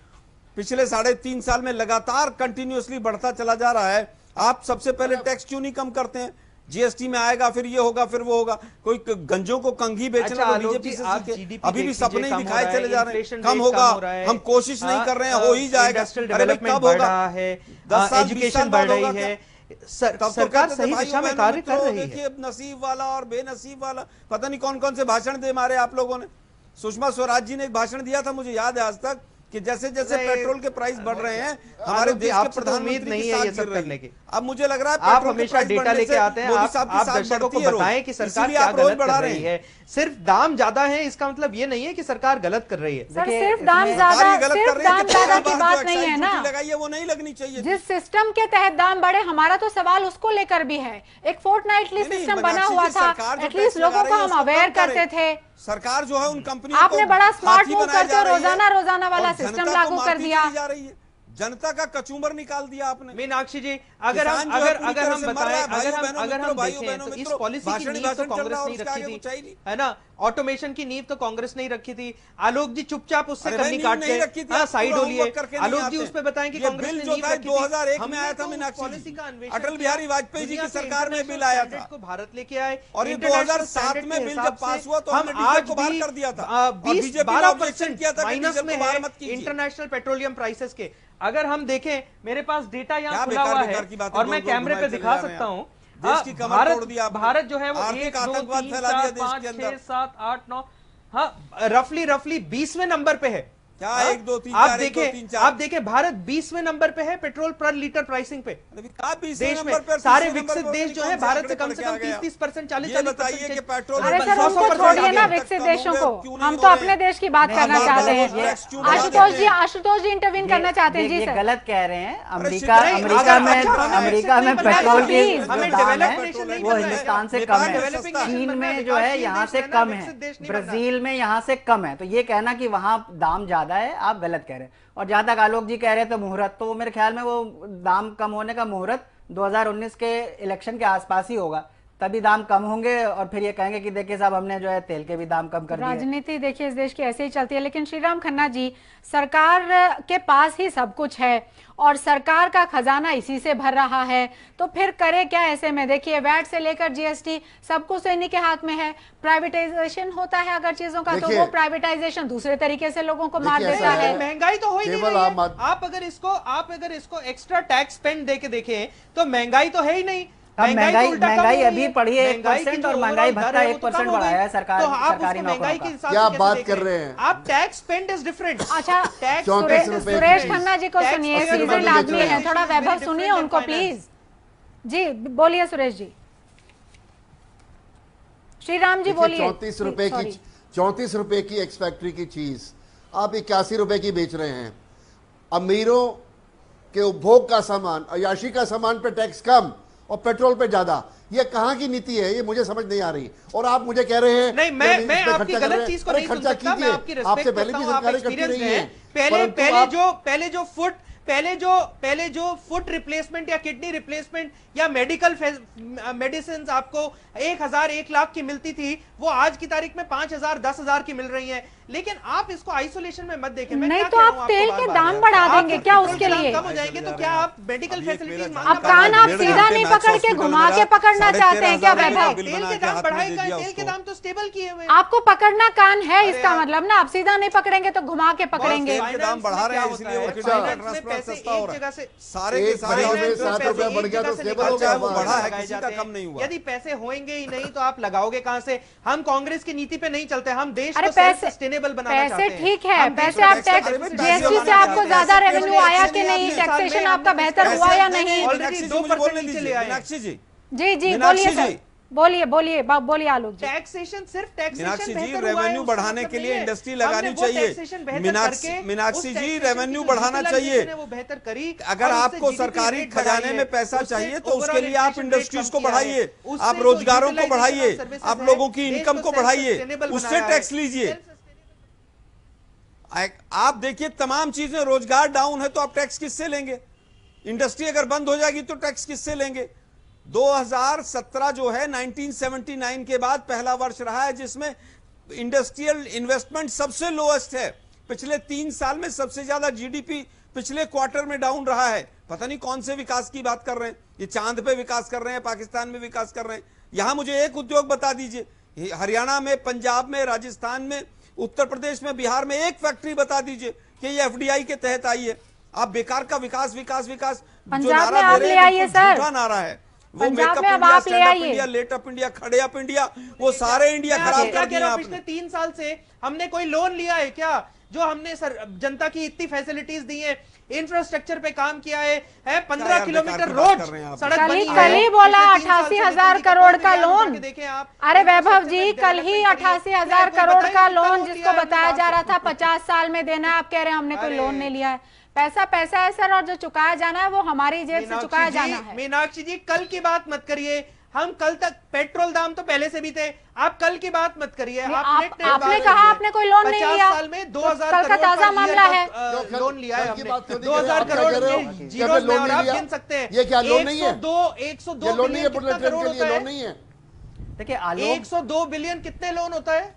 पिछले 3.5 साल में लगातार कंटिन्यूअसली बढ़ता चला जा रहा है। आप सबसे पहले टैक्स क्यों नहीं कम करते हैं? जीएसटी में आएगा, फिर ये होगा, फिर वो होगा। कोई गंजों को कंघी बेचना तो बीजेपी से सीखे, अभी भी सपने ही दिखाए चले जा रहे हैं। कम होगा, हम कोशिश नहीं कर रहे हैं, हो ही जाएगा। अरे भाई कब होगा? 10 साल एजुकेशन बढ़ रही है, सरकार सही दिशा में कार्य कर रही है। देखिए नसीब वाला और बेनसीब वाला, पता नहीं कौन कौन से भाषण दे मारे आप लोगों ने। सुषमा स्वराज जी ने एक भाषण दिया था, मुझे याद है आज तक, कि जैसे जैसे पेट्रोल के प्राइस बढ़ रहे हैं हमारे देश के प्रधानमंत्री नहीं है ये सब करने की। अब मुझे लग रहा है आप हमेशा डेटा लेके आते हैं, आप दर्शकों को बताएं कि सरकार क्या गलत कर रही है। सिर्फ दाम ज्यादा है इसका मतलब ये नहीं है कि सरकार गलत कर रही है। सर सिर्फ दाम ज्यादा की बात नहीं है ना, लगाइए वो नहीं लगनी चाहिए। जिस सिस्टम के तहत दाम बढ़े, हमारा तो सवाल उसको लेकर भी है। एक फोर्टनाइटली सिस्टम बना हुआ था, एटलीस्ट लोगों को हम अवेयर करते थे। सरकार जो है उन कंपनियों आपने बड़ा स्मार्ट मूव करके रोजाना वाला सिस्टम लागू कर दिया, जनता का कचूमर निकाल दिया आपने। मीनाक्षी जी, अगर हम बताएं, अगर हम देखें तो इस पॉलिसी की नींव तो कांग्रेस नहीं रखी थी, है ना? ऑटोमेशन की नींव तो कांग्रेस नहीं रखी थी। आलोक जी चुपचाप उससे कमी काटते हैं, साइड हो लिए। आलोक जी उस पे बताएं कि कांग्रेस ने नींव रखी थी। 2001 में आया था मीनाक्षी जी, अटल बिहारी वाजपेयी जी की सरकार में बिल आया था को भारत लेके आए, और ये 2007 में बिल जब पास हुआ तो हमने डीजल को बाहर कर दिया था। 12% माइनस में है इंटरनेशनल पेट्रोलियम प्राइसेस के। अगर हम देखें, मेरे पास डेटा यहाँ खुला हुआ है और मैं कैमरे पे दिखा सकता हूँ। भारत जो है वो 1 2 3 4 5 6 7 8 9 रफली 20वें नंबर पे है। क्या 1 2 3 आप देखें भारत 20वें नंबर पे है पेट्रोल पर लीटर प्राइसिंग पे। देश में सारे विकसित देश जो है भारत से कम 30% 40% पेट्रोल। अरे सर उनको छोड़िए ना विकसित देशों को, हम तो अपने देश की बात करना चाहते हैं। आशुतोष जी इंटरवीन करना चाहते हैं। जी सर गलत कह रहे हैं। अमेरिका में पेट्रोल की दाम है वो हिंदुस्तान से कम है, चीन में जो है यहाँ से कम है, ब्राजील में यहाँ से कम है। तो ये कहना कि वहाँ दाम ज्यादा है, आप गलत कह रहे हैं। और जहां तक आलोक जी कह रहे थे मुहूर्त, तो मेरे ख्याल में वो दाम कम होने का मुहूर्त 2019 के इलेक्शन के आसपास ही होगा, तभी दाम कम होंगे और फिर ये कहेंगे कि देखिए साहब हमने जो है तेल के भी दाम कम कर दिए। राजनीति देखिए इस देश की ऐसे ही चलती है। लेकिन श्रीराम खन्ना जी, सरकार के पास ही सब कुछ है और सरकार का खजाना इसी से भर रहा है, तो फिर करे क्या ऐसे में? देखिए वैट से लेकर जीएसटी सब कुछ इन्हीं के हाथ में है। प्राइवेटाइजेशन होता है अगर चीजों का, तो वो प्राइवेटाइजेशन दूसरे तरीके से लोगों को मार देता है। महंगाई तो हो ही नहीं रही है। आप अगर इसको एक्स्ट्रा टैक्स स्पेंड देके देखें तो महंगाई तो है ही नहीं। महंगाई अभी पढ़िए 1% और महंगाई भत्ता 1% बढ़ाया है सरकार, तो आप सरकारी महंगाई के हिसाब से क्या बात कर रहे हैं आप? Tax spend is different. अच्छा सुरेश खन्ना जी को सुनिए, सीजन आदमी है, थोड़ा वैभव सुनिए उनको प्लीज। जी बोलिए सुरेश जी। श्रीराम जी बोलिए। 34 रुपए की एक्स फैक्ट्री की चीज आप 81 रुपए की बेच रहे हैं। अमीरों के उपभोग का सामान, अयाशी का सामान पे टैक्स कम और पेट्रोल पे ज्यादा। ये कहाँ की नीति है, ये मुझे समझ नहीं आ रही। और आप मुझे कह रहे हैं नहीं, मैं आपकी गलत चीज को नहीं सुन सकता, मैं आपकी रिस्पेक्ट करता हूं, आप एक्सपीरियंस्ड हैं। पहले जो फुट रिप्लेसमेंट या किडनी रिप्लेसमेंट या मेडिकल मेडिसिन आपको 1000 1 लाख की मिलती थी, वो आज की तारीख में 5000 10,000 की मिल रही है। लेकिन आप इसको आइसोलेशन में मत देखें। मैं नहीं तो आप तेल के दाम बढ़ा देंगे क्या उसके लिए? कम हो जाएंगे तो क्या आप मेडिकल फैसिलिटीज अब कान आप सीधा नहीं पकड़ के घुमा के पकड़ना चाहते हैं क्या वैभव? तेल के दाम बढ़ाएगा, तेल के दाम तो स्टेबल किए हुए। आपको पकड़ना कान है इसका मतलब ना, आप सीधा नहीं पकड़ेंगे तो घुमा के पकड़ेंगे। तेल के दाम बढ़ा रहे हैं इसलिए वो किडनी का ट्रांसप्लांट सस्ता हो रहा है। सारे के सारे ₹7 बढ़ गया तो स्टेबल हो गया, वो बढ़ा है, किसी का कम नहीं हुआ। यदि पैसे होंगे ही नहीं तो आप लगाओगे कहां से? हम कांग्रेस की नीति पे नहीं चलते, हम देश अरे को सेल्फ सस्टेनेबल बनाना चाहते हैं। ठीक है, पैसे आप टैक्स जीएसटी से आपको ज्यादा रेवेन्यू आया कि नहीं? टैक्सेशन आपका बेहतर हुआ या नहीं? ऑलरेडी 2% नीचे ले आए। मीनाक्षी जी, जी जी बोलिए सर, बोलिए आलोक जी। टैक्सेशन सिर्फ टैक्सेशन मीनाक्षी जी, रेवेन्यू बढ़ाने के लिए इंडस्ट्री लगानी चाहिए। मीनाक्षी जी, रेवेन्यू बढ़ाना चाहिए। वो बेहतर करी। अगर आपको सरकारी खजाने में पैसा चाहिए तो उसके लिए आप इंडस्ट्रीज को बढ़ाइए, आप रोजगारों को बढ़ाइए, आप लोगों की इनकम को बढ़ाइए, उससे टैक्स लीजिए। आप देखिए तमाम चीजें, रोजगार डाउन है तो आप टैक्स किससे लेंगे? इंडस्ट्री अगर बंद हो जाएगी तो टैक्स किससे लेंगे? 2017 जो है 1979 के बाद पहला वर्ष रहा है जिसमें इंडस्ट्रियल इन्वेस्टमेंट सबसे लोएस्ट है। पिछले 3 साल में सबसे ज्यादा जीडीपी पिछले क्वार्टर में डाउन रहा है। पता नहीं कौन से विकास की बात कर रहे हैं, ये चांद पे विकास कर रहे हैं, पाकिस्तान में विकास कर रहे हैं। यहां मुझे एक उद्योग बता दीजिए, हरियाणा में, पंजाब में, राजस्थान में, उत्तर प्रदेश में, बिहार में एक फैक्ट्री बता दीजिए कि ये एफडीआई के तहत आई है। आप बेकार का विकास विकास विकास जो नारा दे रहे हैं, झूठा नारा है। वो makeup India, stand up India, let up India, खड़े अप इंडिया, वो सारे इंडिया खराब कर दिया आपने। पिछले 3 साल से हमने कोई लोन लिया है क्या? जो हमने जनता की इतनी फैसिलिटीज दी है, इंफ्रास्ट्रक्चर पे काम किया है 15 किलोमीटर रोड सड़क बनी है। कल ही बोला 88,000 करोड़ का लोन। देखें आप, अरे वैभव जी, कल ही 88,000 करोड़ का लोन जिसको बताया जा रहा था 50 साल में देना है, आप कह रहे हैं हमने कोई लोन नहीं लिया है। पैसा है सर, और जो चुकाया जाना है वो हमारी जेब से चुकाया जाना है। मीनाक्षी जी, कल की बात मत करिए। हम कल तक पेट्रोल दाम तो पहले से भी थे, आप कल की बात मत करिए। आपने कहा आपने कोई लोन नहीं लिया। 50 साल में 2000 कल का ताजा मामला है। लोन लिया है हमने 2000 करोड़ जीरो में, और आप गिन सकते हैं ये क्या लोन नहीं है? 102 बिलियन कितना करोड़ होता है? नहीं है। देखिए आलोक, 102 बिलियन कितने लोन होता है?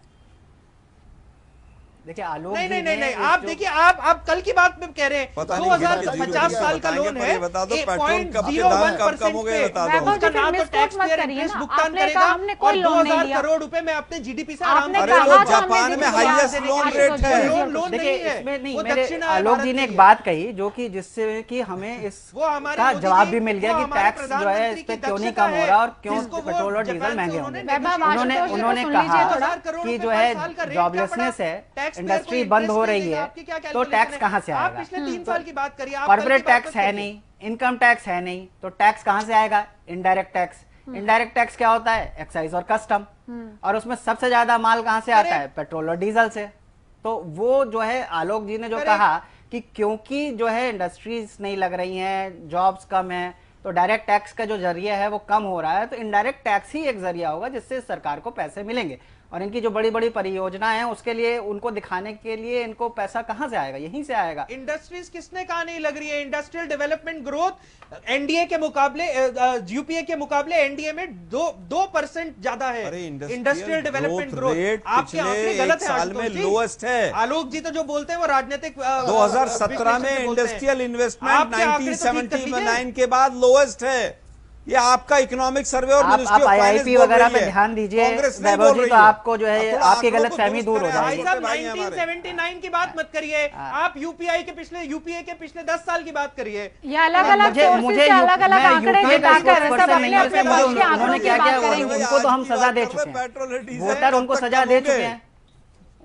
देखिए आलोक नहीं, आप देखिए, आप कल की बात में कह रहे हैं 2050 साल का लोन है, बता दो पेट्रोल कब कम हो गए, बता दो। उसका नाम तो टैक्स पेयर इंटरेस्ट भुगतान करेगा, और 2000 करोड़ रुपए में अपने जीडीपी से आराम से। अरे वो जापान में हाईएस्ट लोन रेट है। लोन नहीं है। इसमें नहीं, मेरे आलोक जी ने एक बात कही जो कि जिससे कि हमें इसका जवाब भी मिल गया कि टैक्स जो है इस पे क्यों नहीं कम हो रहा और क्यों पेट्रोल और डीजल महंगे हो रहे। उन्होंने कहा कि जो है जॉबलेसनेस है, इंडस्ट्री बंद हो रही है, तो टैक्स कहां से आएगा? पिछले 3 साल की बात करिए, कॉर्पोरेट टैक्स है नहीं, इनकम टैक्स है नहीं, तो टैक्स कहां से आएगा? Indirect tax. इनडायरेक्ट टैक्स क्या होता है? एक्साइज और कस्टम। और उसमें सबसे ज्यादा माल कहां से आता है? पेट्रोल और डीजल से। तो वो जो है आलोक जी ने जो कहा कि क्योंकि जो है इंडस्ट्रीज नहीं लग रही हैं, जॉब्स कम है, तो डायरेक्ट टैक्स का जो जरिया है वो कम हो रहा है, तो इनडायरेक्ट टैक्स ही एक जरिया होगा जिससे सरकार को पैसे मिलेंगे। और इनकी जो बड़ी बड़ी परियोजनाएं हैं उसके लिए, उनको दिखाने के लिए इनको पैसा कहां से आएगा? यहीं से आएगा। इंडस्ट्रीज किसने कहा नहीं लग रही है? इंडस्ट्रियल डेवलपमेंट ग्रोथ एनडीए के मुकाबले, यूपीए के मुकाबले एनडीए में 2% ज्यादा है। इंडस्ट्रियल डेवलपमेंट ग्रोथ आपके आंकड़े गलत है, साल में लोएस्ट है। आलोक जी तो जो बोलते हैं वो राजनीतिक। 2017 में इंडस्ट्रियल इन्वेस्टमेंट 1979 के बाद लोएस्ट है। ये आपका इकोनॉमिक सर्वे और आप आईआईपी वगैरह पे ध्यान दीजिए वैभव जी, तो आपको जो है आपकी गलतफहमी दूर हो जाएगी। 1979 की बात मत करिए, आप यूपीए के पिछले 10 साल की बात करिए। ये अलग-अलग सोर्सेज से अलग-अलग आंकड़े दिखाकर सब अपने-अपने पक्ष के आंकड़ों की बात करेंगे। उनको तो हम सजा दे चुके हैं, वोटर उनको सजा दे चुके हैं।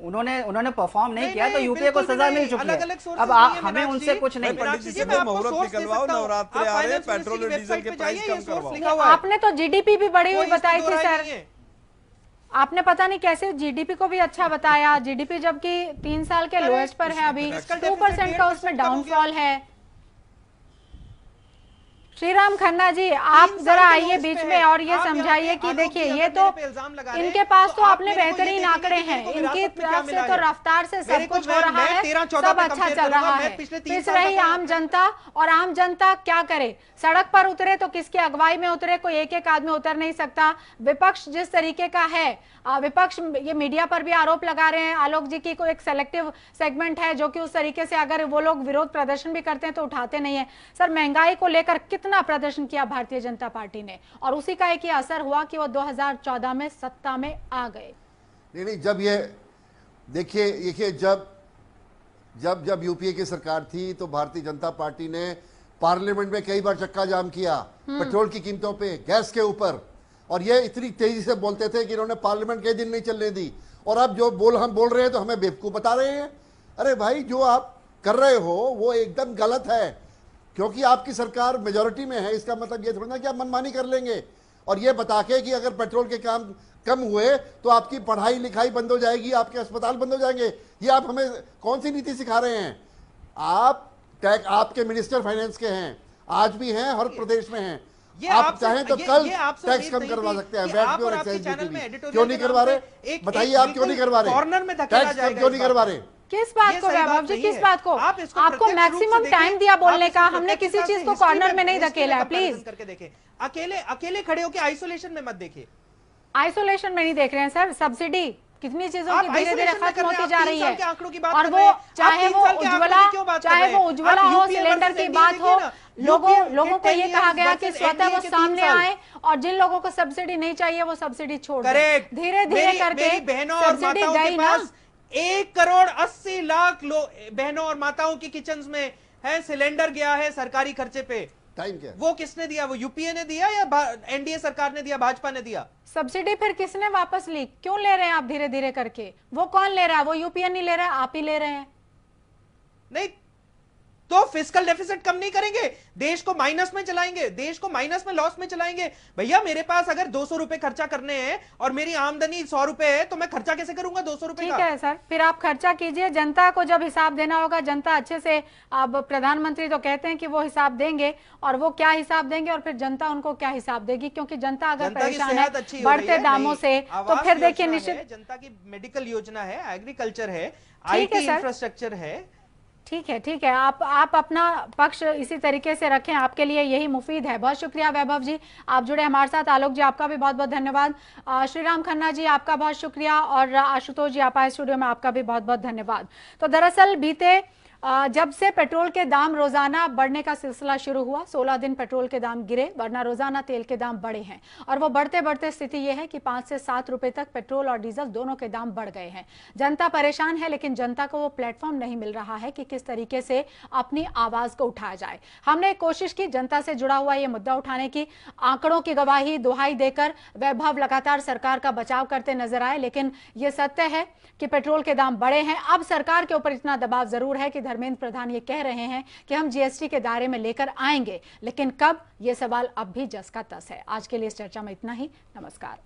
उन्होंने परफॉर्म नहीं किया तो यूपीए को सजा मिल चुकी है। अब हमें उनसे कुछ नहीं। मुहूर्त निकलवाओ, नवरात्रि आ रहे हैं, पेट्रोल और डीजल के प्राइस कम करवाओ। आपने तो जीडीपी भी बढ़ी हुई बताई थी सर, आपने पता नहीं कैसे जीडीपी को भी अच्छा बताया। जीडीपी जबकि 3 साल के लोएस्ट पर है, अभी 2% का उसमें डाउनफॉल है। श्रीराम खन्ना जी, आप जरा आइए बीच में और ये समझाइए कि देखिए ये तो इनके पास तो अपने बेहतरीन आंकड़े हैं, इनकी तरफ से तो रफ्तार से सब कुछ हो रहा है, सब अच्छा चल रहा है, पिस रही आम जनता। और आम जनता क्या करे, सड़क पर उतरे तो किसकी अगुवाई में उतरे, कोई एक एक आदमी उतर नहीं सकता। विपक्ष जिस तरीके का है, विपक्ष ये मीडिया पर भी आरोप लगा रहे हैं, आलोक जी की कोई एक सेलेक्टिव सेगमेंट है जो कि उस तरीके से अगर वो लोग विरोध प्रदर्शन भी करते हैं तो उठाते नहीं है। सर, महंगाई को लेकर कितना प्रदर्शन किया भारतीय जनता पार्टी ने, और उसी का एक ही असर हुआ कि वो 2014 में सत्ता में आ गए। नहीं, जब ये देखिए जब यूपीए की सरकार थी तो भारतीय जनता पार्टी ने पार्लियामेंट में कई बार चक्का जाम किया पेट्रोल की कीमतों पे, गैस के ऊपर, और ये इतनी तेजी से बोलते थे कि इन्होंने पार्लियामेंट कई दिन नहीं चलने दी। और अब जो हम बोल रहे हैं तो हमें बेवकूफ बता रहे हैं। अरे भाई, जो आप कर रहे हो वो एकदम गलत है, क्योंकि आपकी सरकार मेजोरिटी में है, इसका मतलब ये थोड़ा ना कि आप मनमानी कर लेंगे और ये बता के कि अगर पेट्रोल के काम कम हुए तो आपकी पढ़ाई लिखाई बंद हो जाएगी, आपके अस्पताल बंद हो जाएंगे। ये आप हमें कौन सी नीति सिखा रहे हैं? आपके मिनिस्टर फाइनेंस के हैं, आज भी हैं, हर प्रदेश में हैं। आप चाहें तो कल टैक्स कम करवा सकते हैं, वैट भी और एक्साइज ड्यूटी। क्यों नहीं करवा रहे? बताइए, आप क्यों नहीं करवा रहे? टैक्स क्यों नहीं करवा रहे? किस बात को वैभव जी, किस बात को? आपको मैक्सिमम टाइम दिया बोलने का, हमने किसी चीज को कॉर्नर में नहीं धकेला है। प्लीज करके देखें, अकेले खड़े होकर आइसोलेशन में मत देखिए। आइसोलेशन में नहीं देख रहे हैं सर, सब्सिडी कितनी चीजों की धीरे धीरे खत्म होती जा रही है। और वो चाहे वो उज्ज्वला हो, सिलेंडर की बात हो, लोगों को ये कहा गया कि स्वतः वो सामने आए और जिन लोगों को सब्सिडी नहीं चाहिए वो सब्सिडी छोड़ दें। धीरे धीरे करके सब्सिडी गई ना। 1,80,00,000 बहनों और माताओं की किचन में है सिलेंडर गया है सरकारी खर्चे पे। टाइम क्या? वो किसने दिया? वो यूपीए ने दिया या एनडीए सरकार ने दिया, भाजपा ने दिया? सब्सिडी फिर किसने वापस ली? क्यों ले रहे हैं आप धीरे धीरे करके? वो कौन ले रहा है? वो यूपीए नहीं ले रहा है, आप ही ले रहे हैं। नहीं तो फिस्कल डेफिसिट कम नहीं करेंगे, देश को माइनस में चलाएंगे, देश को माइनस में, लॉस में चलाएंगे। भैया, मेरे पास अगर 200 रुपए खर्चा करने हैं और मेरी आमदनी 100 रुपए है तो मैं खर्चा कैसे करूंगा 200 रुपए का? ठीक है सर, फिर आप खर्चा कीजिए, जनता को जब हिसाब देना होगा, जनता अच्छे से, अब प्रधानमंत्री तो कहते हैं कि वो हिसाब देंगे, और वो क्या हिसाब देंगे और फिर जनता उनको क्या हिसाब देगी? क्योंकि जनता अगर परेशान है बढ़ते दामों से, तो फिर देखिए निश्चित जनता की मेडिकल योजना है, एग्रीकल्चर है, आईटी इंफ्रास्ट्रक्चर है। ठीक है, आप अपना पक्ष इसी तरीके से रखें, आपके लिए यही मुफीद है। बहुत शुक्रिया वैभव जी, आप जुड़े हमारे साथ। आलोक जी, आपका भी बहुत बहुत धन्यवाद। श्रीराम खन्ना जी, आपका बहुत शुक्रिया, और आशुतोष जी, आप आए स्टूडियो में, आपका भी बहुत बहुत धन्यवाद। तो दरअसल बीते जब से पेट्रोल के दाम रोजाना बढ़ने का सिलसिला शुरू हुआ, 16 दिन पेट्रोल के दाम गिरे, वरना रोजाना तेल के दाम बढ़े हैं, और वो बढ़ते बढ़ते स्थिति यह है कि 5 से 7 रुपए तक पेट्रोल और डीजल दोनों के दाम बढ़ गए हैं। जनता परेशान है, लेकिन जनता को वो प्लेटफॉर्म नहीं मिल रहा है कि किस तरीके से अपनी आवाज को उठाया जाए। हमने कोशिश की जनता से जुड़ा हुआ ये मुद्दा उठाने की, आंकड़ों की गवाही दुहाई देकर वैभव लगातार सरकार का बचाव करते नजर आए, लेकिन ये सत्य है कि पेट्रोल के दाम बढ़े हैं। अब सरकार के ऊपर इतना दबाव जरूर है कि धर्मेंद्र प्रधान ये कह रहे हैं कि हम जीएसटी के दायरे में लेकर आएंगे, लेकिन कब, ये सवाल अब भी जस का तस है। आज के लिए इस चर्चा में इतना ही। नमस्कार।